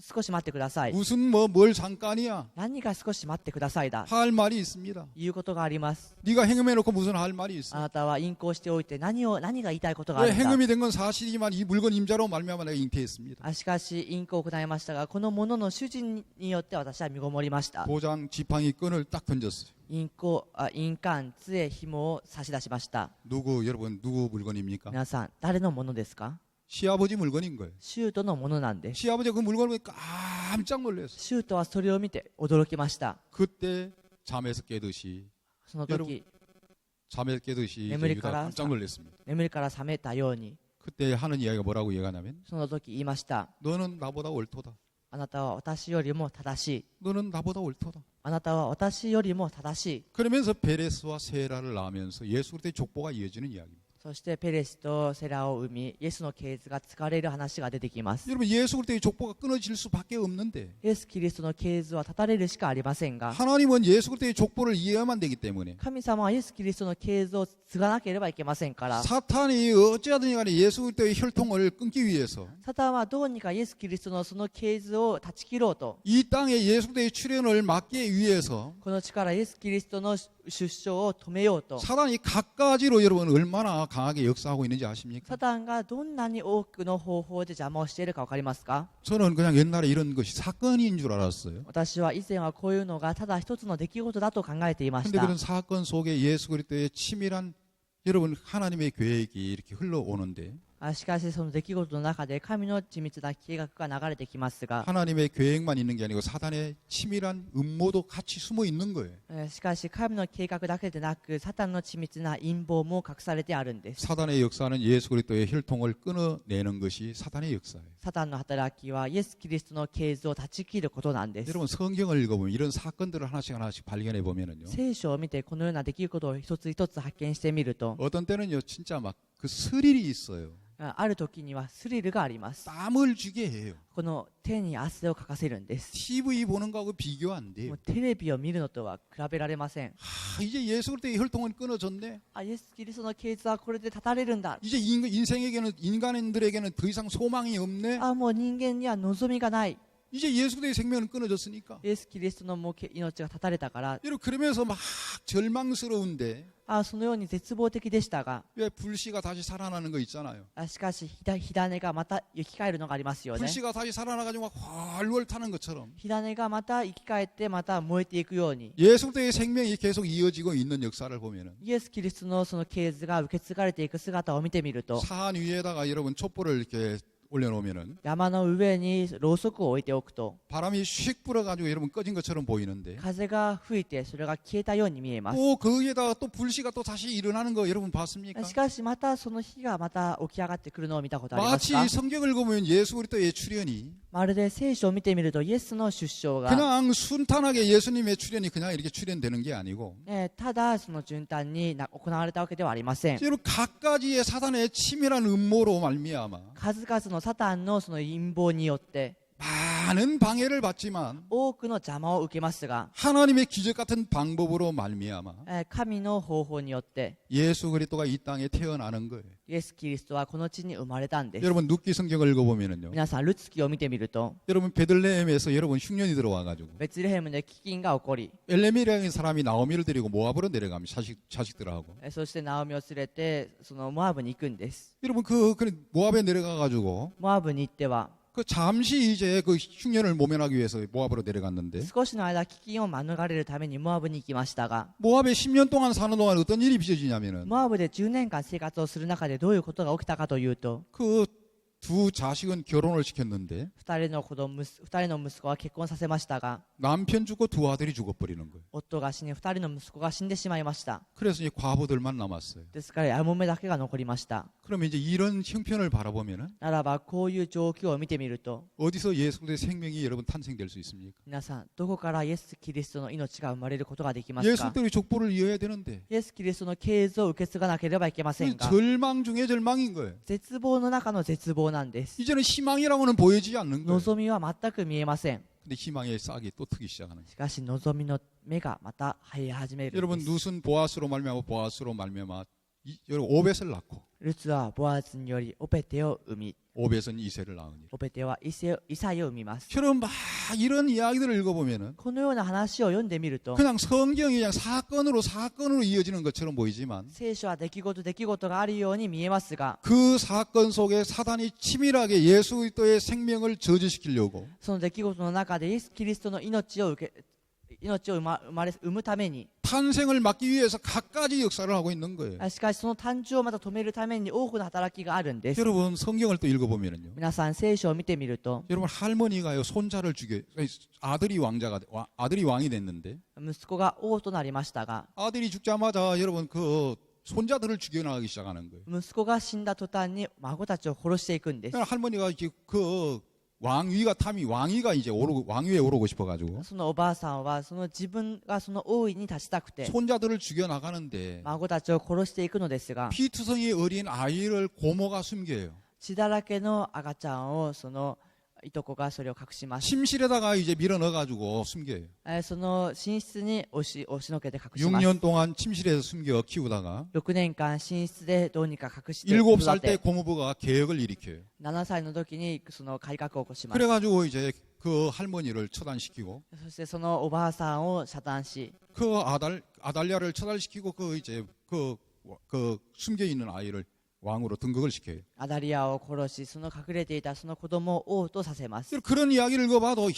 少し待ってください。 무슨 뭘 잠깐이야. 何が少し待ってくださいだ。 할 말이 있습니다. いうことがあります。 네가 행음해놓고 무슨 할 말이 있어. あなたは隠行しておいて何が言いたいことがあ 왜 るんだ。 행음이 된 건 사실이지만 이 물건 임자로 말미암아 내가 잉태했습니다. しかし隠行を行いましたが、このものの主人によって私は身ごもりました。 도장 지팡이 끈을 딱 던졌어요. 印鑑杖紐を差し出しました。 여러분 누구 물건입니까? 皆さん誰のものですか？ 시아버지 물건인 거예요. シュートのものなんです。 시아버지가 그 물건을 보고 깜짝 놀랐어요. シュートはそれを見て驚きました。 그때 잠에서 깨듯이 その時 잠에서 깨듯이 이제眠り 유다가 から 깜짝 놀랐습니다. 眠りから覚めたように、 그때 하는 이야기가 뭐라고 얘기하냐면 その時言いました。 너는 나보다 옳도다. あなたは私よりも正しい。 너는 나보다 옳도다. あなたは私よりも正しい。 그러면서 베레스와 세라를 낳으면서 예수 그리스도의 족보가 이어지는 이야기입니다. そしてペレスとセラを生み、イエスの系図が使われる話が出てきます。 여러분 예수 그리스도의 족보가 끊어질 수밖에 없는데 イエス・キリストの系図は断たれるしかありませんが、 하나님은 예수 그리스도의 족보를 이해야만 되기 때문에 神様はイエス・キリストの系図を継がなければいけませんから、 사탄이 어찌하든지 간에 예수 그리스도의 혈통을 끊기 위해서 サタンはどうにかイエス・キリストのその系図を断ち切ろうと、 이 땅에 예수 그리스도의 출현을 막기 위해서 この力イエス・キリストの出生を止めようと、 사단이 각가지로 여러분 얼마나 강하게 역사하고 있는지 아십니까? サタンがどんなに多くの方法で邪魔をしているか分かりますか？ 저는 그냥 옛날에 이런 것이 사건인 줄 알았어요. 私は以前はこういうのがただ一つの出来事だと考えていまし 근데 た。 그런 사건 속에 예수 그리스도의 치밀한 여러분 하나님의 계획이 이렇게 흘러오는데 しかしその出来事の中で神の緻密な計画が流れてきますが、 하나님의 계획만 있는 게 아니고 사단의 치밀한 음모도 같이 숨어 있는 거예요. しかし神の計画だけでなくサタンの緻密な陰謀も隠されてあるんです。 사단의 역사는 예수 그리스도의 혈통을 끊어내는 것이 사단의 역사예요. サタンの働きはイエス・キリストの系図を断ち切ることなんです。 여러분 성경을 읽어보면 이런 사건들을 하나씩 발견해 보면은요. 聖書を見てこのような出来事を一つ一つ発見してみると、 어떤 때는요 진짜 막 그 스릴이 있어요. ある時にはスリルがあります。 땀을 쥐게 해요. この手に汗をかかせるんです。 TV 보는 거하고 비교 안 も 돼요. うテレビを見るのとは比べられません。 이제 예수 그리스도의 혈통은 끊어졌네. イエス・キリストの系図はこれで断たれるんだ。 이제 인간인들에게는 더 이상 소망이 없네. もう人間には望みがない。 이제 예수 그리스도의 생명은 끊어졌으니까. イエス・キリストのもう命が断たれたから、 여러분 그러면서 막 절망스러운데 そのように絶望的でしたが、 왜 불씨가 다시 살아나는 거 있잖아요. しかし火種がまた生き返るのがありますよね。 불씨가 다시 살아나가지고 막 활활 타는 것처럼 火種がまた生き返ってまた燃えていくように、 예수 그리스도의 생명이 계속 이어지고 있는 역사를 보면은 イエス・キリストのその系図が受け継がれていく姿を見てみると、 산 위에다가 여러분 촛불을 이렇게 올려놓으면은 山の上にろうそくを置いておくと、 바람이 휙 불어가지고 여러분 꺼진 것처럼 보이는데 風が吹いてそれが消えたように見えます。 또 거기에다가 또 불씨가 또 다시 일어나는 거 여러분 봤습니까? しかしまたその火がまた起き上がってくるのを見たことありますか？ 마치 성경을 보면 예수 그리스도의 출현이 まるで聖書を見てみるとイエスの出生が、 그냥 순탄하게 예수님의 출현이 그냥 이렇게 출현되는 게 아니고 ただその順単に行われたわけではありません。 여러분 각가지의 사단의 치밀한 음모로 말미암아 数々のサタンのその陰謀によって 많은 방해를 받지만 多くの邪魔を受けますが、 하나님의 기적 같은 방법으로 말미암아 神の方法によって 예수 그리스도가 이 땅에 태어나는 거예요. イエス・キリストはこの地に生まれたんです。 여러분 눕기 성경을 읽어보면은요. 皆さんルツキを見てみると、 여러분 베들레헴에서 여러분 흉년이 들어와가지고 ベツレヘムで飢饉が起こり、 엘레미라는 사람이 나오미를 데리고 모압으로 내려갑니다. 자식들하고. そしてナオミを連れてそのモアブに行くんです。 여러분 그 모압에 내려가가지고 モアブに行っては 그 잠시 이제 그 흉년을 모면하기 위해서 모압으로 내려갔는데 少しの間飢饉を免れるためにモアブに行きましたが、 모압에 10년 동안 사는 동안 어떤 일이 빚어지냐면은 モアブで10年間生活をする中でどういうことが起きたかというと、 그 두 자식은 결혼을 시켰는데 二人の息子は結婚させましたが、 남편 죽고 두 아들이 죽어버리는 거예요. 夫が死に二人の息子が死んでしまいました。 그래서 이제 과부들만 남았어요. ですからやもめだけが残りました。 그러면 이제 이런 형편을 바라보면은 ならばこういう状況を見てみると、 어디서 예수 그리스도의 생명이 여러분 탄생될 수 있습니까? 皆さんどこからイエス・キリストの命が生まれることができます 예수 か？ 그리스도의 족보를 이어야 되는데 イエス・キリストの系図を受け継がなければいけませんが、 절망 중에 절망인 거예요. 絶望の中の絶望なんです。 이제는 희망이라고는 보여지지 않는 거예요. 望みは全く見えません。 근데 희망의 싹이 또 트기 시작하는 거예요. しかし望みの芽がまた生え始めるん 여러분 です。 룻은 보아스로 말미암아 보아스로 말미암아 여러분 오벳을 낳고 ルツはボアズによりオペテを生み、 오벳은 이세를 낳으니. オペテはイサイを生みます。 여러분 막 이런 이야기들을 읽어보면은 このような話を読んでみると、 그냥 성경이 그냥 사건으로 이어지는 것처럼 보이지만 聖書は出来事があるように見えますが、 그 사건 속에 사단이 치밀하게 예수 그리스도의 생명을 저지시키려고 その出来事の中でイエス・キリストの命を生むために、 탄생을 막기 위해서 갖가지 역사를 하고 있는 거예요. しかしその誕生をまた止めるために多くの働きがあるんです。 여러분 성경을 또 읽어보면은요. 皆さん聖書を見てみると、 여러분 할머니가요 손자를 아들이 왕이 됐는데 息子が王となりましたが、 아들이 죽자마자 여러분 그 손자들을 죽여나가기 시작하는 거예요. 息子が死んだ途端に孫たちを殺していくんです。 그러니까 할머니가 그 왕위가 이제 왕위에 오르고 싶어가지고 そのおばあさんはその自分がその王位に立ちたくて 손자들을 죽여나가는데 孫たちを殺していくのですが、 피투성이 어린 아이를 고모가 숨겨요. 血だらけの赤ちゃんをそのいとこがそれを隠します。 침실에다가 이제 밀어 넣어가지고 숨겨요. その寝室に押しのけて隠します。 6년 동안 침실에서 숨겨 키우다가 6年間寝室でどうにか隠して 7살 育 때 て、 고모부가 개혁을 일으켜요. 7歳の時にその改革を起こします。 그래가지고 이제 그 할머니를 처단시키고 そしてそのおばあさんを遮断し、 그 아달랴를 처단시키고 그 이제 그 숨겨 있는 아이를 왕으로 등극을 시켜요. アダリアを殺し、その隠れていたその子供を王とさせます。 그런 이야기를 읽어봐도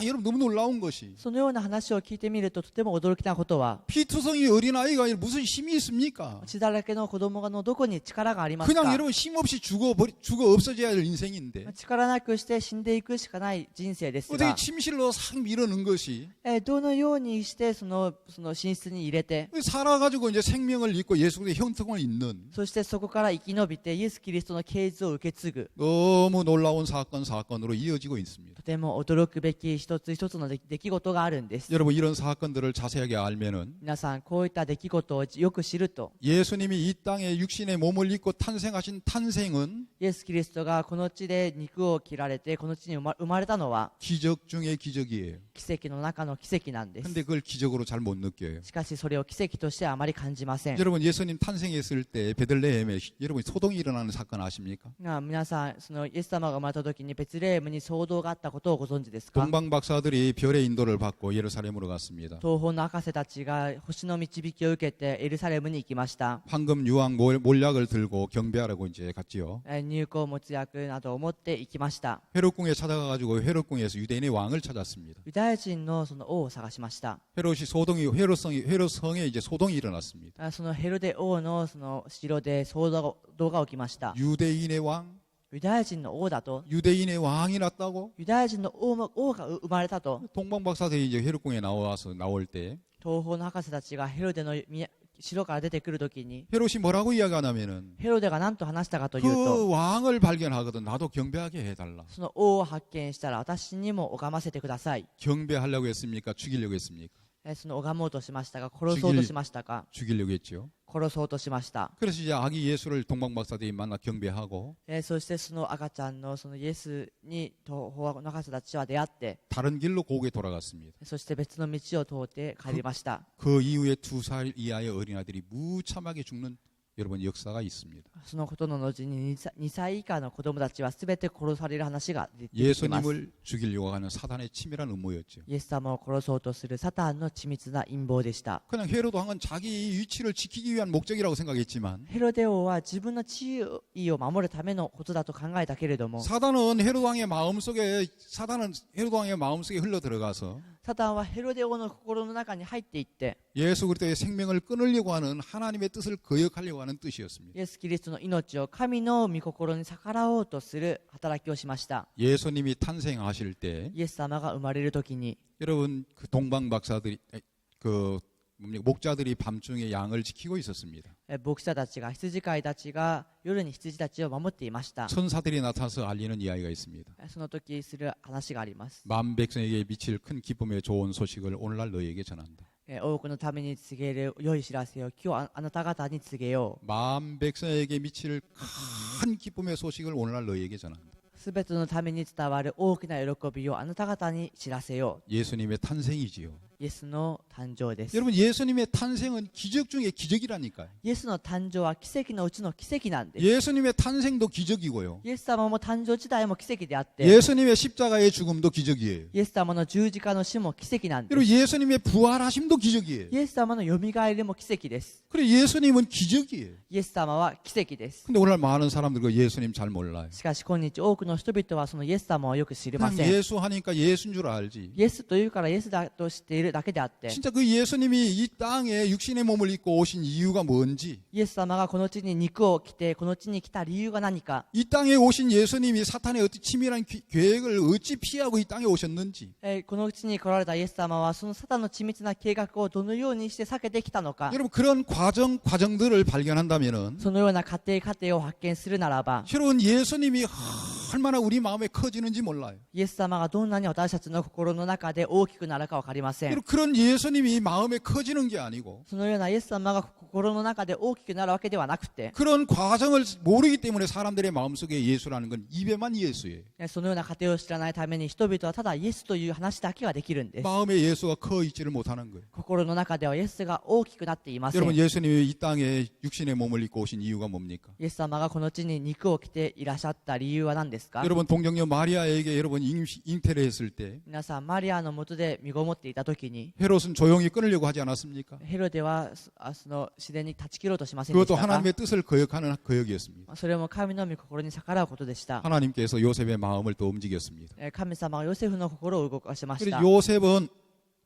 여러분 너무 놀라운 것이 そのような話を聞いてみるととても驚きなことは、 피투성이 어린 아이가 무슨 힘이 있습니까? 血だらけの子供のどこに力がありますか？ 그냥 여러분 힘없이 죽어 없어져야 할 인생인데 力なくして死んでいくしかない人生ですが、 어떻게 침실로 싹 밀어넣은 것이 どのようにしてその寝室に入れて、 살아가지고 이제 생명을 잊고 예수 그리스도의 형통을 잊는 そしてそこから生き延びてイエス・キリストの系図を受け継ぐ、 너무 놀라운 사건으로 이어지고 있습니다. とても驚くべき一つ一つの出来事があるんです。 여러분 이런 사건들을 자세하게 알면은 皆さんこういった出来事をよく知ると、 예수님이 이 땅에 육신의 몸을 입고 탄생하신 탄생은 イエス・キリストがこの地で肉を切られてこの地に生まれたのは 기적 중의 기적이에요. 奇跡の中の奇跡なんです。 근데 그걸 기적으로 잘 못 느껴요. しかしそれを奇跡としてあまり感じません。 여러분 예수님 탄생했을 때 베들레헴에 여러분 소동이 일어나는 사건 아십니까? 皆さんそのイエス様が生まれた時にベツレヘムに騒動があったことをご存知ですか？ 동방 박사들이 별의 인도를 받고 예루살렘으로 갔습니다. 東方の博士たちが星の導きを受けてエルサレムに行きました。 황금 유황 몰약을 들고 경배하라고 이제 갔지요. 入香没薬などを持って行きました。 헤롯궁에 찾아가가지고 헤롯궁에서 유대인의 왕을 찾았습니다. ユダヤ人のその王を探しました。 헤롯성에 이제 소동이 일어났습니다. そのヘロデ王のその城で騒動が起きました。 유대인의 왕, ユダヤ人の王だと、 유대인의 왕이 났다고? ユダヤ人の王が生まれたと、 동방 박사들이 이제 헤롯궁에 나올 때 東方の博士たちがヘロデの城から出てくるときに、 헤롯이 뭐라고 이야기하냐면은 ヘロデが何と話したかという 그 と、 왕을 발견하거든 나도 경배하게 해달라. その王を発見したら私にも拝ませてください。 경배하려고 했습니까? 죽이려고 했습니까? その拝もうとしましたが、殺そうとしましたか？ 죽이려고 했죠. 殺そうとしました。 그래서 이제 아기 예수를 동방 박사들이 만나 경배하고 そしてその赤ちゃんのそのイエスに東方の博士たちは出会って、 다른 길로 고국에 돌아갔습니다. そして別の道を通って帰りました。 그 이후에 2살 이하의 어린아이들이 무참하게 죽는 여러분 역사가 있습니다. そのことの後に2歳以下の子供たちは全て殺される話が出てきます。 예수님을 죽이려고 하는 사단의 치밀한 음모였죠. イエス様を殺そうとするサタンの緻密な陰謀でした。 그냥 헤로드 왕은 자기 위치를 지키기 위한 목적이라고 생각했지만 ヘロデ王は自分の地位を守るためのことだと考えたけれども、 사단은 헤로드 왕의 마음속에 흘러 들어가서 サタンはヘロデ王の心の中に入っていって、 예수 그리스도의 생명을 끊으려고 하는 하나님의 뜻을 거역하려고 하는 뜻이었습니다. イエス・キリストの命を神の御心に逆らおうとする働きをしました。 예수님이 탄생하실 때 イエス様が生まれる時に、 여러분 그 동방 박사들이 그 목자들이 밤중에 양을 지키고 있었습니다. 牧者たちが、羊飼いたちが夜に羊たちを守っていました。 천사들이 나타나서 알리는 이야기가 있습니다. その時する話があります。 만 백성에게 미칠 큰 기쁨의 좋은 소식을 오늘날 너희에게 전한다. 多くのために告げる良い知らせを今日あなた方に告げよう。 만 백성에게 미칠 큰 기쁨의 소식을 오늘날 너희에게 전한다. すべてのために伝わる大きな喜びをあなた方に知らせよ 예수님의 탄생이지요. う。イエスの誕生です。 여러분 예수님의 탄생은 기적 중에 기적이라니까요. イエスの誕生は奇跡のうちの奇跡なんです。 예수님의 탄생도 기적이고요. イエス様も誕生自体も奇跡であって、 예수님의 십자가의 죽음도 기적이에요. イエス様の十字架の死も奇跡なんで 그리고 す。 예수님의 부활하심도 기적이에요. イエス様のよみがえりも奇跡です。 그리고 예수님은 기적이에요. イエス様は奇跡です。 근데 오늘 많은 사람들 그 예수님 잘 몰라요. しかし今日多くの人々はそのイエス様をよく知りま 그냥 せん。 예수 하니까 예수인 줄 알지. イエスというからイエスだと知っているだけであって、 진짜 그 예수님이 이 땅에 육신의 몸을 입고 오신 이유가 뭔지, イエス様がこの地に肉を着てこの地に来た理由が何か、 이 땅에 오신 예수님이 사탄의 어떤 치밀한 계획을 어찌 피하고 이 땅에 오셨는지, この地に来られたイエス様はそのサタンの緻密な計画をどのようにして避けてきたのか、 여러분 그런 과정들을 발견한다면은 そのような過程を発見するならば、 여러분 예수님이 얼마나 우리 마음에 커지는지 몰라요. イエス様がどんなに私たちの心の中で大きくなるか分かりません。 여러분 그런 예수님이 마음에 커지는 게 아니고 そのようなイエス様が心の中で大きくなるわけではなくて、 그런 과정을 모르기 때문에 사람들의 마음속에 예수라는 건 입에만 예수예요. そのような過程を知らないために人々はただイエスという話だけができるんです。 마음에 예수가 커 있지를 못하는 거예요. 心の中ではイエスが大きくなっていません。 여러분 예수님이 이 땅에 육신의 몸을 입고 오신 이유가 뭡니까? イエス様がこの地に肉を着ていらっしゃった理由は何ですか？ 여러분 동정녀 마리아에게 여러분 잉태를 했을 때 皆さんマリアのもとで身ごもっていた時に 헤롯은 조용히 끊으려고 하지 않았습니까? ヘロデはその自然に断ち切ろうとしませんでし 그것도 たか？ 하나님의 뜻을 거역하는 거역이었습니다. それも神の御心に逆らうことでした。 하나님께서 요셉의 마음을 더 움직였습니다. 神様がヨセフの心を動かしました。 그래서 요셉은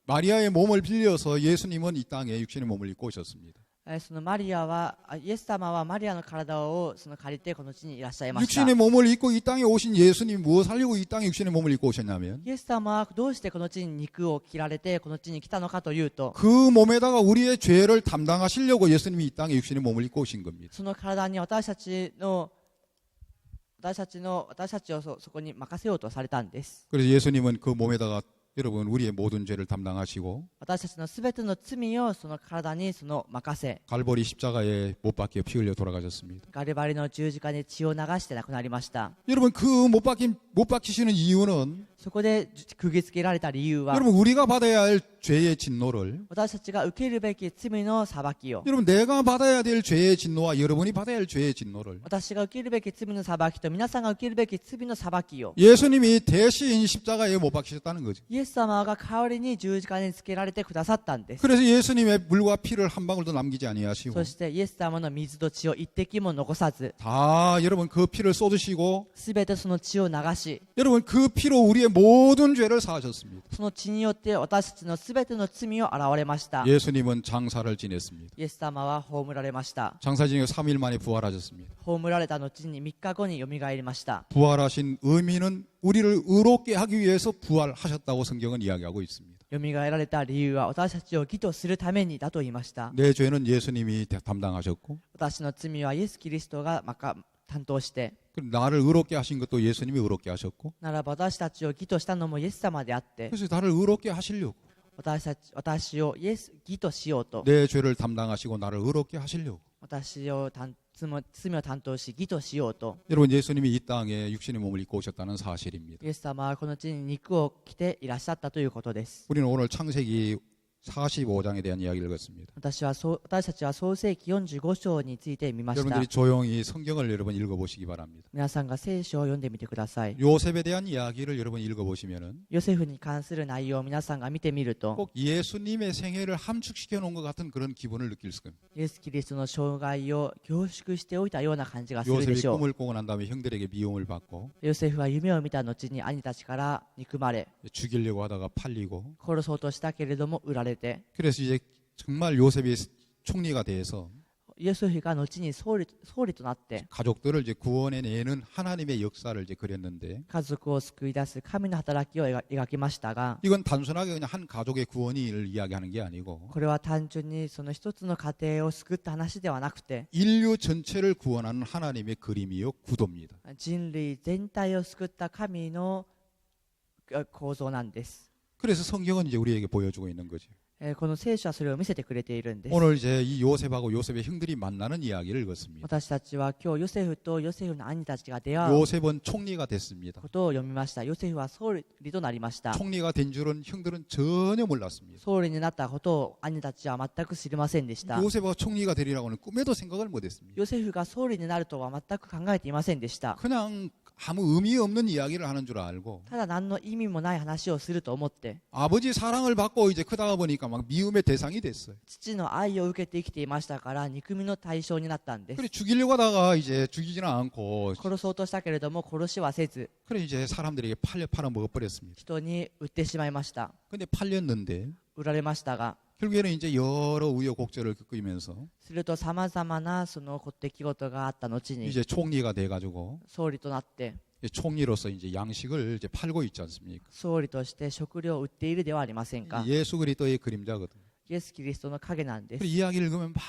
마리아의 몸을 빌려서 예수님은 이 땅에 육신의 몸을 입고 오셨습니다. そのマリアはイエス様はマリアの体をその借りてこの地にいらっしゃいました。 육신의 몸을 입고 이 땅에 오신 예수님이 무엇을 하려고 이 땅에 육신의 몸을 입고 오셨냐면 イエス様はどうしてこの地に肉を切られてこの地に来たのかというと、 그 몸에다가 우리의 죄를 담당하시려고 예수님이 이 땅에 육신의 몸을 입고 오신 겁니다. その体に私たちをそこに任せようとされたんです。 그래서 예수님은 그 몸에다가 여러분 우리의 모든 죄를 담당하시고 私たちのすべての罪をその体に任せ、 갈보리 십자가에 못 박혀 피 흘려 돌아가셨습니다. ガリバリの十字架に血を流して亡くなりました。 여러분 그 못 박히시는 이유는 そこで釘付けられた理由は、 여러분 우리가 받아야 할 죄의 진노를 私たちが受けるべき罪の裁きを、 여러분 내가 받아야 될 죄의 진노와 여러분이 받아야 할 죄의 진노를 私が受けるべき罪の裁きと皆さんが受けるべき罪の裁きを、 예수님이 대신 십자가에 못 박히셨다는 거죠. イエス様が代わりに十字架につけられてくださったんです。 그래서 예수님의 물과 피를 한 방울도 남기지 아니하시고 そしてイエス様の水と血を一滴も残さず、 다 여러분 그 피를 쏟으시고 すべてその血を流し、 여러분 그 피로 우리의 모든 죄를 사하셨습니다. その血によって私たちのすべての罪を洗われました。 예수님은 장사를 지냈습니다. イエス様は葬られました。 장사 지내고 3일 만에 부활하셨습니다. 葬られた後に3日後によみがえりました。 부활하신 의미는 우리를 의롭게 하기 위해서 부활하셨다고 성경은 이야기하고 있습니다. よみがえられた理由は私たちを義とするためにだと言いました。 내 죄는 예수님이 담당하셨고 私の罪はイエス・キリストが担当して、 나를 의롭게 하신 것도 예수님이 의롭게 하셨고 ならば私たちを義としたのもイエス様であって、 그래서 나를 의롭게 하시려고 私を義としようと、 내 죄를 담당하시고 나를 의롭게 하시려고 罪を担当し義としようと、 여러분 예수님이 이 땅에 육신의 몸을 입고 오셨다는 사실입니다. イエス様はこの地に肉を着ていらっしゃったということです。 우리는 오늘 창세기 45장에 대한 이야기를 읽었습니다. 私たちは創世記45章について見ました。 여러분들이 조용히 성경을 여러분 읽어보시기 바랍니다. 皆さんが聖書を読んでみてください。 요셉에 대한 이야기를 여러분 읽어보시면은 ヨセフに関する内容を皆さんが見てみると、 꼭 예수님의 생애를 함축시켜 놓은 것 같은 그런 기분을 느낄 수 있습니다. イエス・キリストの生涯を凝縮しておいたような感じがするで 요셉이 しょう。 꿈을 꾸고 난 다음에 형들에게 미움을 받고 ヨセフは夢を見た後に兄たちから憎まれ、 죽이려고 하다가 팔리고 殺そうとしたけれども売られて、 그래서 이제 정말 요셉이 총리가 돼서 ヨセフが後に総理となって 가족들을 이제 구원해내는 하나님의 역사를 이제 그렸는데 家族を救い出す神の働きを描きましたが、 이건 단순하게 그냥 한 가족의 구원을 이야기하는 게 아니고 これは単純にその一つの家庭を救った話ではなくて、 인류 전체를 구원하는 하나님의 그림이요 구도입니다. 人類全体を救った神の構造なんです。 그래서 성경은 이제 우리에게 보여주고 있는 거죠. この聖書はそれを見せてくれているんです。 오늘 이제 이 요셉하고 요셉의 형들이 만나는 이야기를 읽었습니다. 私たちは今日ヨセフとヨセフの兄たちが出会う 요셉은 총리가 됐습니다. ことを読みました。ヨセフは総理となりました。 총리가 된 줄은 형들은 전혀 몰랐습니다. 総理になったことを兄たちは全く知りませんでした。 요셉가 총리가 되리라고는 꿈에도 생각을 못했습니다. ヨセフが総理になるとは全く考えていませんでした。 그냥 아무 의미 없는 이야기를 하는 줄 알고 ただ何の意味もない話をすると思って、 아버지 사랑을 받고 이제 크다가 보니까 막 미움의 대상이 됐어요. 父の愛を受けて生きていましたから憎みの対象になったんです。 그래 죽이려고 하다가 이제 죽이지는 않고 殺そうとしたけれども殺しはせず、 그래 이제 사람들에게 팔아 먹어버렸습니다. 人に売ってしまいました。 근데 팔렸는데 売られましたが、 결국에는 이제 여러 우여곡절을 겪으면서 するとさまざまなその出来事があった後に 이제 총리가 돼가지고 総理となって、 총리로서 이제 양식을 이제 팔고 있지 않습니까? 総理として食料を売っているではありませんか。 예수 그리스도의 그림자거든. イエス・キリストの影なんで 그 す。 이야기를 읽으면 막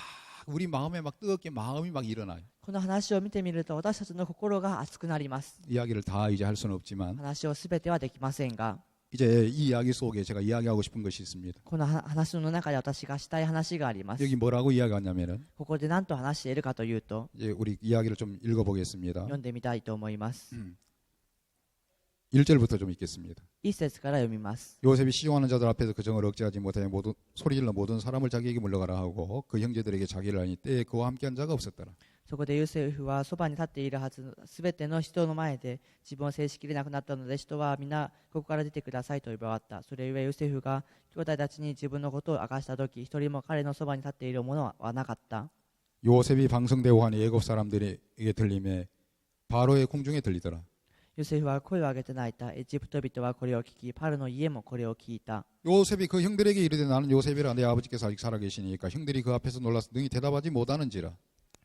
우리 마음에 막 뜨겁게 마음이 막 일어나요. この話を見てみると私たちの心が熱くなります。 이야기를 다 이제 할 수는 없지만 話をすべてはできませんが、 이제 이 이야기 속에 제가 이야기하고 싶은 것이 있습니다. この話の中で私がしたい話があります。 여기 뭐라고 이야기하냐면은 ここで何と話しているかというと、 이제 우리 이야기를 좀 읽어보겠습니다. 読んでみたいと思います。 1절부터 좀 읽겠습니다. 一節から読みます。 요셉이 시종하는 자들 앞에서 그 정을 억제하지 못하여 소리질러 모든 사람을 자기에게 물러가라 하고 그 형제들에게 자기를 아니 때에 그와 함께한 자가 없었더라. そこでヨセフはそばに立っているはずすべての人の前で自分を制しきれなくなったので、人は皆ここから出てくださいと呼び終わった。それゆえヨセフが兄弟たちに自分のことを明かしたとき、一人も彼のそばに立っている者はなかった。 요셉이 방성대오하니 애굽 사람들에게 들림에 바로의 궁중에 들리더라. ヨセフは声を上げて泣いた。エジプト人はこれを聞き、パルの家もこれを聞いた。 요셉이 그 형들에게 이르되 나는 요셉이라 내 아버지께서 아직 살아계시니까 형들이 그 앞에서 놀라서 능히 대답하지 못하는지라.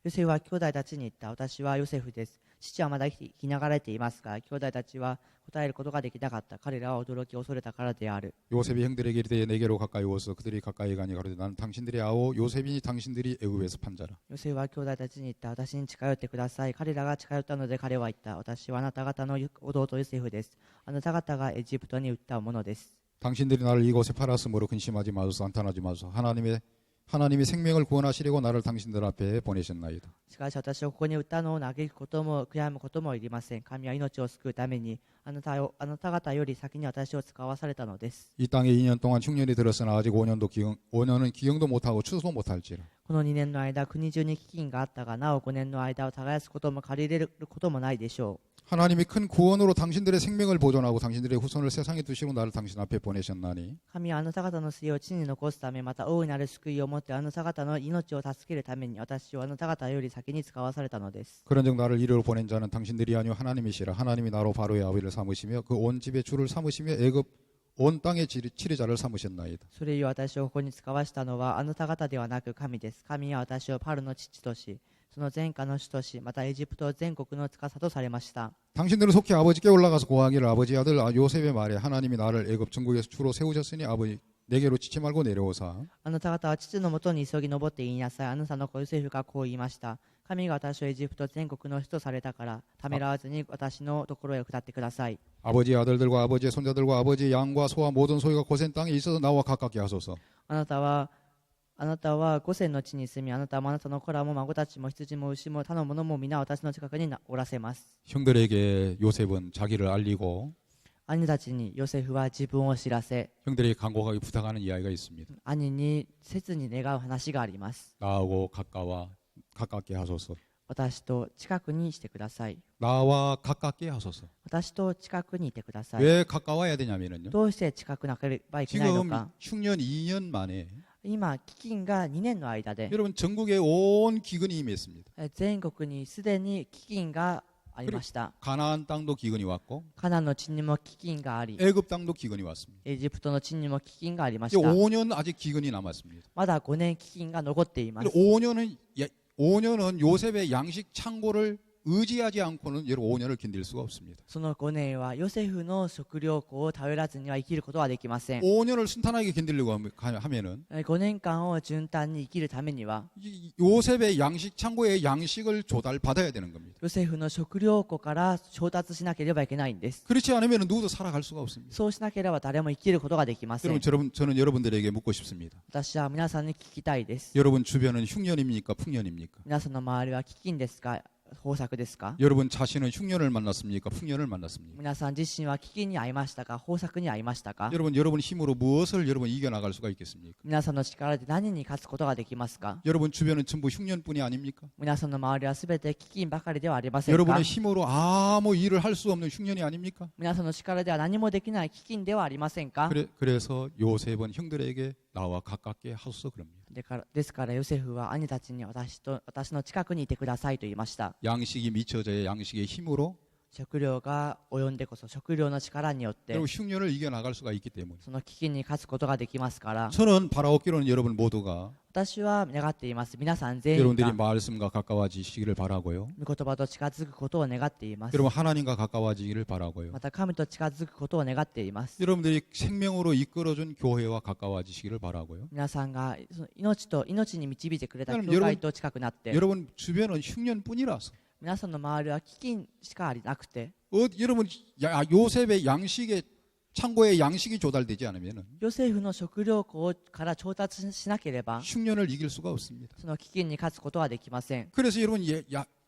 ヨセフは兄弟たちに言った。私はヨセフです。父はまだ生きながらえていますが、兄弟たちは答えることができなかった。彼らは驚き恐れたからである。 요셉이 형들에게 이르되 내게로 가까이 오서 그들이 가까이 가니 가로되 나는 당신들의 아우 요셉이니 당신들이 애굽에서 판 자라. ヨセフは兄弟たちに言った。私に近寄ってください。彼らが近寄ったので彼は言った。私はあなた方の弟ヨセフです。あなた方がエジプトに売ったものです。 당신들이 나를 이곳에 팔았으므로 근심하지 마소서 한탄하지 마소서 하나님이 생명을 구원하시려고 나를 당신들 앞에 보내셨나이다. しかし私をここに売ったのを嘆くことも悔やむこともいりません。神は命を救うためにあなた方より先に私を使わされたのです。 이 땅에 2년 동안 흉년이 들었으나 아직 5년은 기경도 못하고 추수도 못할지라. この2年の間、国中に飢饉があったが、なお5年の間を耕すことも借りれることもないでしょう。 하나님이 큰 구원으로 당신들의 생명을 보존하고 당신들의 후손을 세상에 두시고 나를 당신 앞에 보내셨나니 神はあなた方の末を地に残すため、また大いなる救いをもってあなた方の命を助けるために私をあなた方より先に使わされたのです。 그런즉 나를 이리로 보낸 자는 당신들이 아니오 하나님이시라. 하나님이 나로 바로의 아비를 삼으시며 그 온 집의 주를 삼으시며 애굽 온 땅의 치리자를 삼으셨나이다. それゆえ私をここに使わしたのはあなた方ではなく神です。神は私をパルの父とし、その前科の主とし、またエジプト全国の司とされました。 당신들은 속히 아버지께 올라가서 고하기를 아버지 아들 요셉의 말에 하나님이 나를 애굽 전국에서 주로 세우셨으니 아버지 내게로 지체 말고 내려오사. あなた方は父のもとに急ぎ登って言いなさい。あなたの子ヨセフがこう言いました。神が私をエジプト全国の主とされたから、ためらわずに私のところへ下ってください。 아버지의 아들들과 아버지의 손자들과 아버지의 양과 소와 모든 소유가 고센 땅에 있어서 나와 가깝게 하소서. あなたは五千の地に住み、あなたもあなたの子らも孫たちも羊も牛も他の者も皆私の近くにおらせます。 형들에게 요셉은 자기를 알리고 兄たちにヨセフは自分を知らせ、 형들에게 간곡하게 부탁하는 이야기가 있습니다. 兄に切に願う話があります。 나하고 가깝게 하소서. 私と近くにしてください。 나와 가깝게 하소서. 私と近くにいてください。 왜 가까워야 되냐면요. どうして近くなければいけないの 지금 か。 흉년 2년 만에 今、飢饉が2年の間で、 여러분 전국에 온 기근이 임했습니다. 全国にすでに飢饉がありました。 가나안 땅도 기근이 왔고 カナンの地にも飢饉があり、 애굽 땅도 기근이 왔습니다. エジプトの地にも飢饉がありまし 이제 た。 5년 아직 기근이 남았습니다. まだ5年飢饉が残っています。 5년은 요셉의 양식 창고를 의지하지 않고는 여러분 5년을 견딜 수가 없습니다. その5年はヨセフの食料庫を頼らずには生きることはできません。 5년을 순탄하게 견디려고 하면은 5年間を順単に生きるためには、 요셉의 양식 창고에 양식을 조달받아야 되는 겁니다. ヨセフの食料庫から調達しなければいけないんです。 그렇지 않으면 누구도 살아갈 수가 없습니다. そうしなければ誰も生きることができません。 여러분, 저는 여러분들에게 묻고 싶습니다. 私は皆さんに聞きたいです。 여러분 주변은 흉년입니까? 풍년입니까? 皆さんの周りは飢饉ですか、豊作ですか。 여러분 자신은 흉년을 만났습니까? 풍년을 만났습니까? 皆さん自身は飢饉に遭いましたか、豊作に遭いましたか。 여러분 힘으로 무엇을 여러분 이겨나갈 수가 있겠습니까? 皆さんの力で何に勝つことができますか。 여러분 주변은 전부 흉년뿐이 아닙니까? 皆さんの周りはすべて飢饉ばかりではありませんか。 여러분의 힘으로 아무 일을 할 수 없는 흉년이 아닙니까? 皆さんの力では何もできない飢饉ではありませんか。 그래서 요셉은 형들에게 나와 가깝게 하소서 그럽니다. ですからヨセフは兄たちに私の近くにいてくださいと言いました。 양식이 미쳐져야 양식의 힘으로 食料が及んでこそ食料の力によって 여러분 흉년을 이겨나갈 수가 있기 때문에 その飢饉に勝つことができますから。 저는 바라옵기로는 여러분 모두가 私は願っています。皆さん全員 여러분들이 が 말씀과 가까워지시기를 바라고요. 御言葉と近づくことを願っています。 여러분 하나님과 가까워지기를 바라고요. また神と近づくことを願っています。 여러분들이 생명으로 이끌어준 교회와 가까워지시기를 바라고요. 皆さんがその命に導いてくれた 여러분 教会と近くなって、 여러분 주변은 흉년뿐이라서 皆さんの周りは飢饉しかなくて、 여러분 요셉의 양식의 창고에 양식이 조달되지 않으면 ヨセフの食料庫から調達しなければ 흉년을 이길 수가 없습니다. その飢饉に勝つことはできません。 그래서 여러분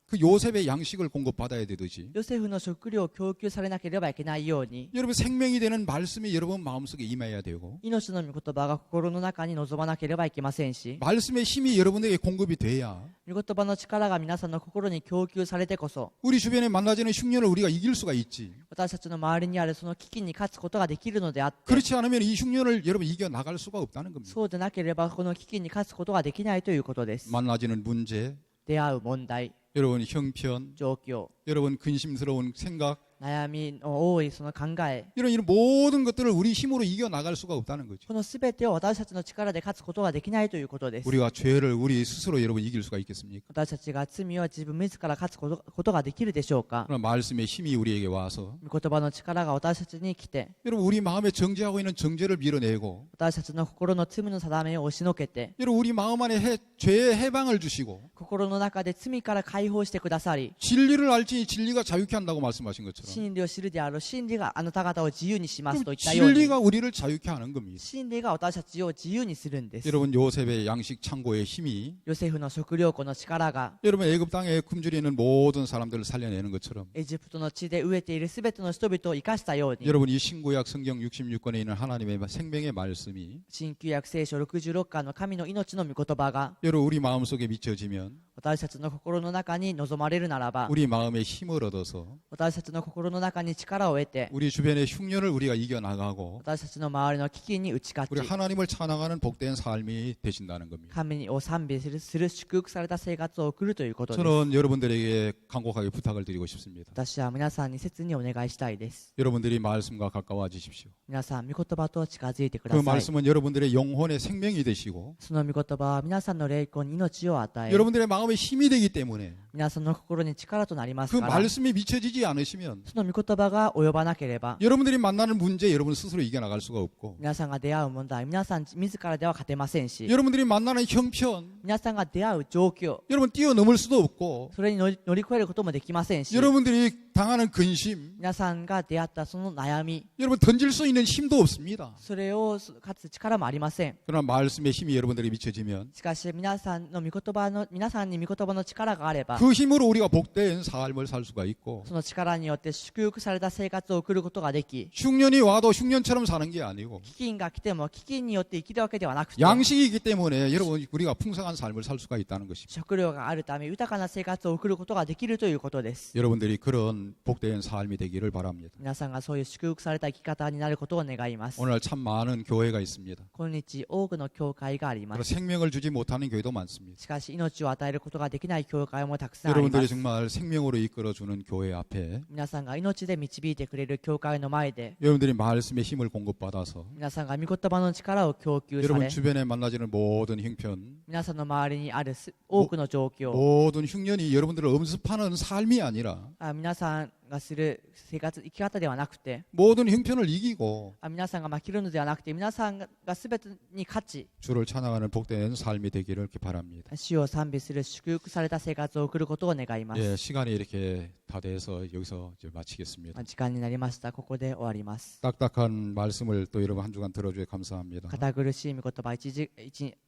그 요셉의 양식을 공급받아야 되듯이 ヨセフの食料を供給されなければいけないように、 여러분 생명이 되는 말씀이 여러분 마음속에 임해야 되고 命の御言葉が心の中に臨まなければいけませんし、 말씀의 힘이 여러분에게 공급이 돼야 御言葉の力が皆さんの心に供給されてこそ、 우리 주변에 만나지는 흉년을 우리가 이길 수가 있지. 私たちの周りにあるその飢饉に勝つことができるのであって、 그렇지 않으면 이 흉년을 여러분 이겨 나갈 수가 없다는 겁니다. そうでなければこの飢饉に勝つことができないということです。 만나지는 문제, 出会う問題、 여러분 형편, 状況、 여러분 근심스러운 생각, 悩みの多いその考え、 이런 모든 것들을 우리 힘으로 이겨 나갈 수가 없다는 거죠. このすべてを私たちの力で勝つことができないということです。 우리가 죄를 우리 스스로 여러분 이길 수가 있겠습니까? 私たちが罪を自分自ら勝つことができるでしょうか。 그러나 말씀의 힘이 우리에게 와서 御言葉の力が私たちに来て、 여러분 우리 마음에 정죄하고 있는 정죄를 밀어내고 私たちの心の罪の定めを押しのけて、 여러분 우리 마음 안에 죄의 해방을 주시고 心の中で罪から解放してくださり、 진리를 알지니 진리가 자유케 한다고 말씀하신 것처럼 真理を知るであろう真理があなた方を自由にしますと 그럼 言ったように、 진리가 우리를 자유케 하는 겁니다. 真理が私たちを自由にするんです。 여러분 요셉의 양식 창고의 힘이 ヨセフの食料庫の力が 여러분 애굽 땅에 굶주려 있는 모든 사람들을 살려내는 것처럼 エジプトの地で飢えているすべての人々を生かしたように、 여러분 이 신구약 성경 66권에 있는 하나님의 생명의 말씀이 新旧約聖書66巻の神の命の御言葉が 여러분 우리 마음속에 미쳐지면 私たちの心の中に望まれるならば、 우리 마음에 힘을 얻어서 私たちの心の中に力を得て、 우리 주변의 흉년을 우리가 이겨나가고 私たちの周りの危機に打ち勝 우리 ち、 하나님을 찬양하는 복된 삶이 되신다는 겁니다. 神を賛美する祝福された生活を送るということです。 저는 여러분들에게 간곡하게 부탁을 드리고 싶습니다. 私は皆さんに切にお願いしたいです。 여러분들이 말씀과 가까워지십시오. 皆さん、御言葉と近づいてく 그 ださい。 말씀은 여러분들의 영혼의 생명이 되시고 その御言葉は皆さんの霊魂に命を与え、 여러분들의 마음에 힘이 되기 때문에 皆さんの心に力となりま 그 すから、 말씀이 미쳐지지 않으시면 その御言葉が及ばなければ、 여러분들이 만나는 문제 여러분 스스로 이겨나갈 수가 없고 皆さんが出会う問題、皆さん自らでは勝てませんし、 여러분들이 만나는 형편 皆さんが出会う状況、 여러분 뛰어넘을 수도 없고 それに乗り越えることもできませんし、 여러분들이 당하는 근심 皆さんが出会ったその悩み、 여러분 던질 수 있는 힘도 없습니다. それを勝つ力もありません。 그러나 말씀의 힘이 여러분들에게 미쳐지면 しかし皆さんに御言葉の力があれば、 그 그 힘으로 우리가 복된 삶을 살 수가 있고 その力によって祝福された生活を送ることができ、 흉년이 와도 흉년처럼 사는 게 아니고 飢饉が来ても飢饉によって生きるわけではなくて、 양식이기 때문에 여러분 우리가 풍성한 삶을 살 수가 있다는 것입니다. 食料があるため豊かな生活を送ることができるということです。 여러분들이 그런 복된 삶이 되기를 바랍니다. 皆さんがそういう祝福された生き方になることを願います。 오늘 참 많은 교회가 있습니다. 今日多くの教会がありま 그리고 す。 생명을 주지 못하는 교회도 많습니다. しかし命を与えることができない教会もたくさんありま 여러분들이 す。 정말 생명으로 이끌어주는 교회 앞에 皆さんが命で導いてくれる教会の前で、 여러분들이 말씀의 힘을 공급받아서 皆さんが御言葉の力を供給さ 여러분 れ、 주변에 만나지는 모든 형편 皆さんの周りにある多くの状況、 모든 흉년이 여러분들을 엄습하는 삶이 아니라 皆さんがする生活生き方ではなくて、 모든 형편을 이기고 皆さんが負けるのではなくて、皆さんが全てに勝ち、 주를 찬양하는 복된 삶이 되기를 이렇게 바랍니다. 主を賛美する祝福された生活を送ることを願います。 예, 시간이 이렇게 다 돼서 여기서 이제 마치겠습니다. 時間になりました。ここで終わります。 딱딱한 말씀을 또 여러분 한 주간 들어주에 감사합니다. 堅苦しい御言葉一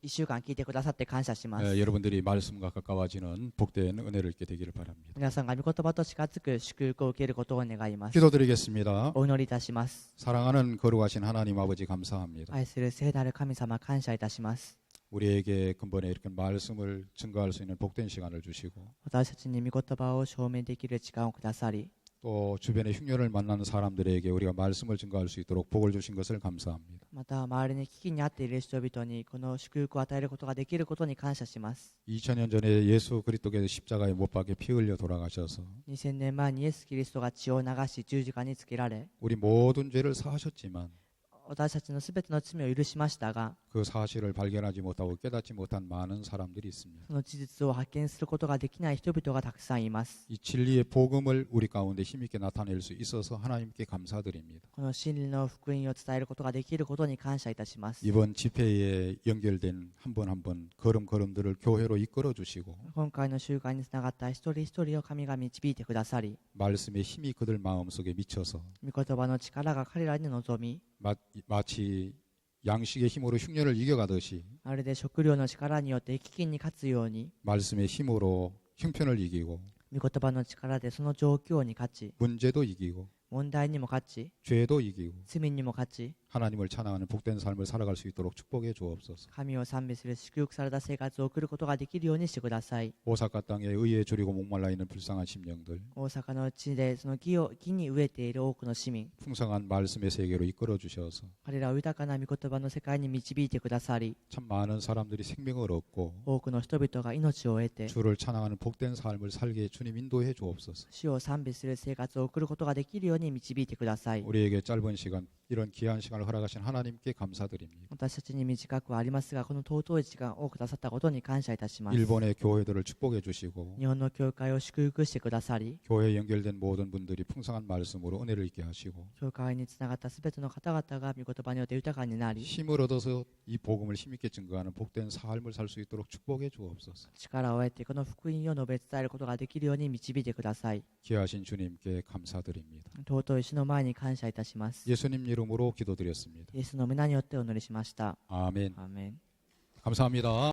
週間聞いてくださって感謝します。 예, 여러분들이 말씀과 가까워지는 복된 은혜를 얻게 되기를 바랍니다. 皆さんが御言葉と近づく祝福を受けることを願います。 기도드리겠습니다. お祈りいたします。 사랑하는 거룩하신 하나님 아버지 감사합니다. 愛する聖なる神様、感謝いたします。 우리에게 근본에 이렇게 말씀을 증거할 수 있는 복된 시간을 주시고 私たちに御言葉を証明できる時間をくださり、 또 주변에 흉년을 만나는 사람들에게 우리가 말씀을 증거할 수 있도록 복을 주신 것을 감사합니다. また周りに危機にあっている人々にこの祝福を与えることができることに感謝します。 2000년 전에 예수 그리스도께서 십자가에 못 박혀 피 흘려 돌아가셔서 2000年前にイエス・キリストが血を流し十字架につけられ、 우리 모든 죄를 사하셨지만 私たちのすべての罪を許しましたが、 그 사실을 발견하지 못하고 깨닫지 못한 많은 사람들이 있습니다. その事実を発見することができない人々がたくさんいます。 이 진리의 복음을 우리 가운데 힘있게 나타낼 수 있어서 하나님께 감사드립니다. この真理の福音を伝えることができることに感謝いたします。 이번 집회에 연결된 한 번 한 번 걸음걸음들을 교회로 이끌어 주시고 今回の集会につながった一人一人を神が導いてくださり、 말씀의 힘이 그들 마음속에 미쳐서 御言葉の力が彼らに臨み、 마치 양식의 힘으로 흉년을 이겨가듯이 まるで食料の力によって飢饉に勝つように、 말씀의 힘으로 형편을 이기고 御言葉の力でその状況に勝ち、 문제도 이기고 問題にも勝ち、 죄도 이기고 罪にも勝ち、 하나님을 찬양하는 복된 삶을 살아갈 수 있도록 축복해 주옵소서. 神を賛美する祝福された生活を送ることができるようにしてください。 오사카 땅에 의에 줄이고 목말라 있는 불쌍한 심령들 大阪の地でその木に植えている多くの市民、 풍성한 말씀의 세계로 이끌어 주셔서 彼らを豊かな御言葉の世界に導いてくださり、 참 많은 사람들이 생명을 얻고 多くの人々が命を得て 주를 찬양하는 복된 삶을 살게 주님 인도해 주옵소서. 主を賛美する生活を送ることができるように導いてください。 우리에게 짧은 시간 이런 귀한 시간을 허락하신 하나님께 감사드립니다. 私たちに短くはありますが、この尊い時間をくださったことに感謝いたします。 일본의 교회들을 축복해 주시고 日本の教会を祝福してくださり、 교회에 연결된 모든 분들이 풍성한 말씀으로 은혜를 있게 하시고 教会につながったすべての方々が御言葉によって豊かになり、 힘을 얻어서 이 복음을 힘있게 증거하는 복된 삶을 살 수 있도록 축복해 주옵소서. 力を得てこの福音を述べ伝えることができるように導いてください。 귀하신 주님께 감사드립니다. 尊い主の前に感謝いたします。 예수님 이름으로 기도드렸습니다. イエスの皆によってお祈りしました。 아멘. アーメン。 감사합니다.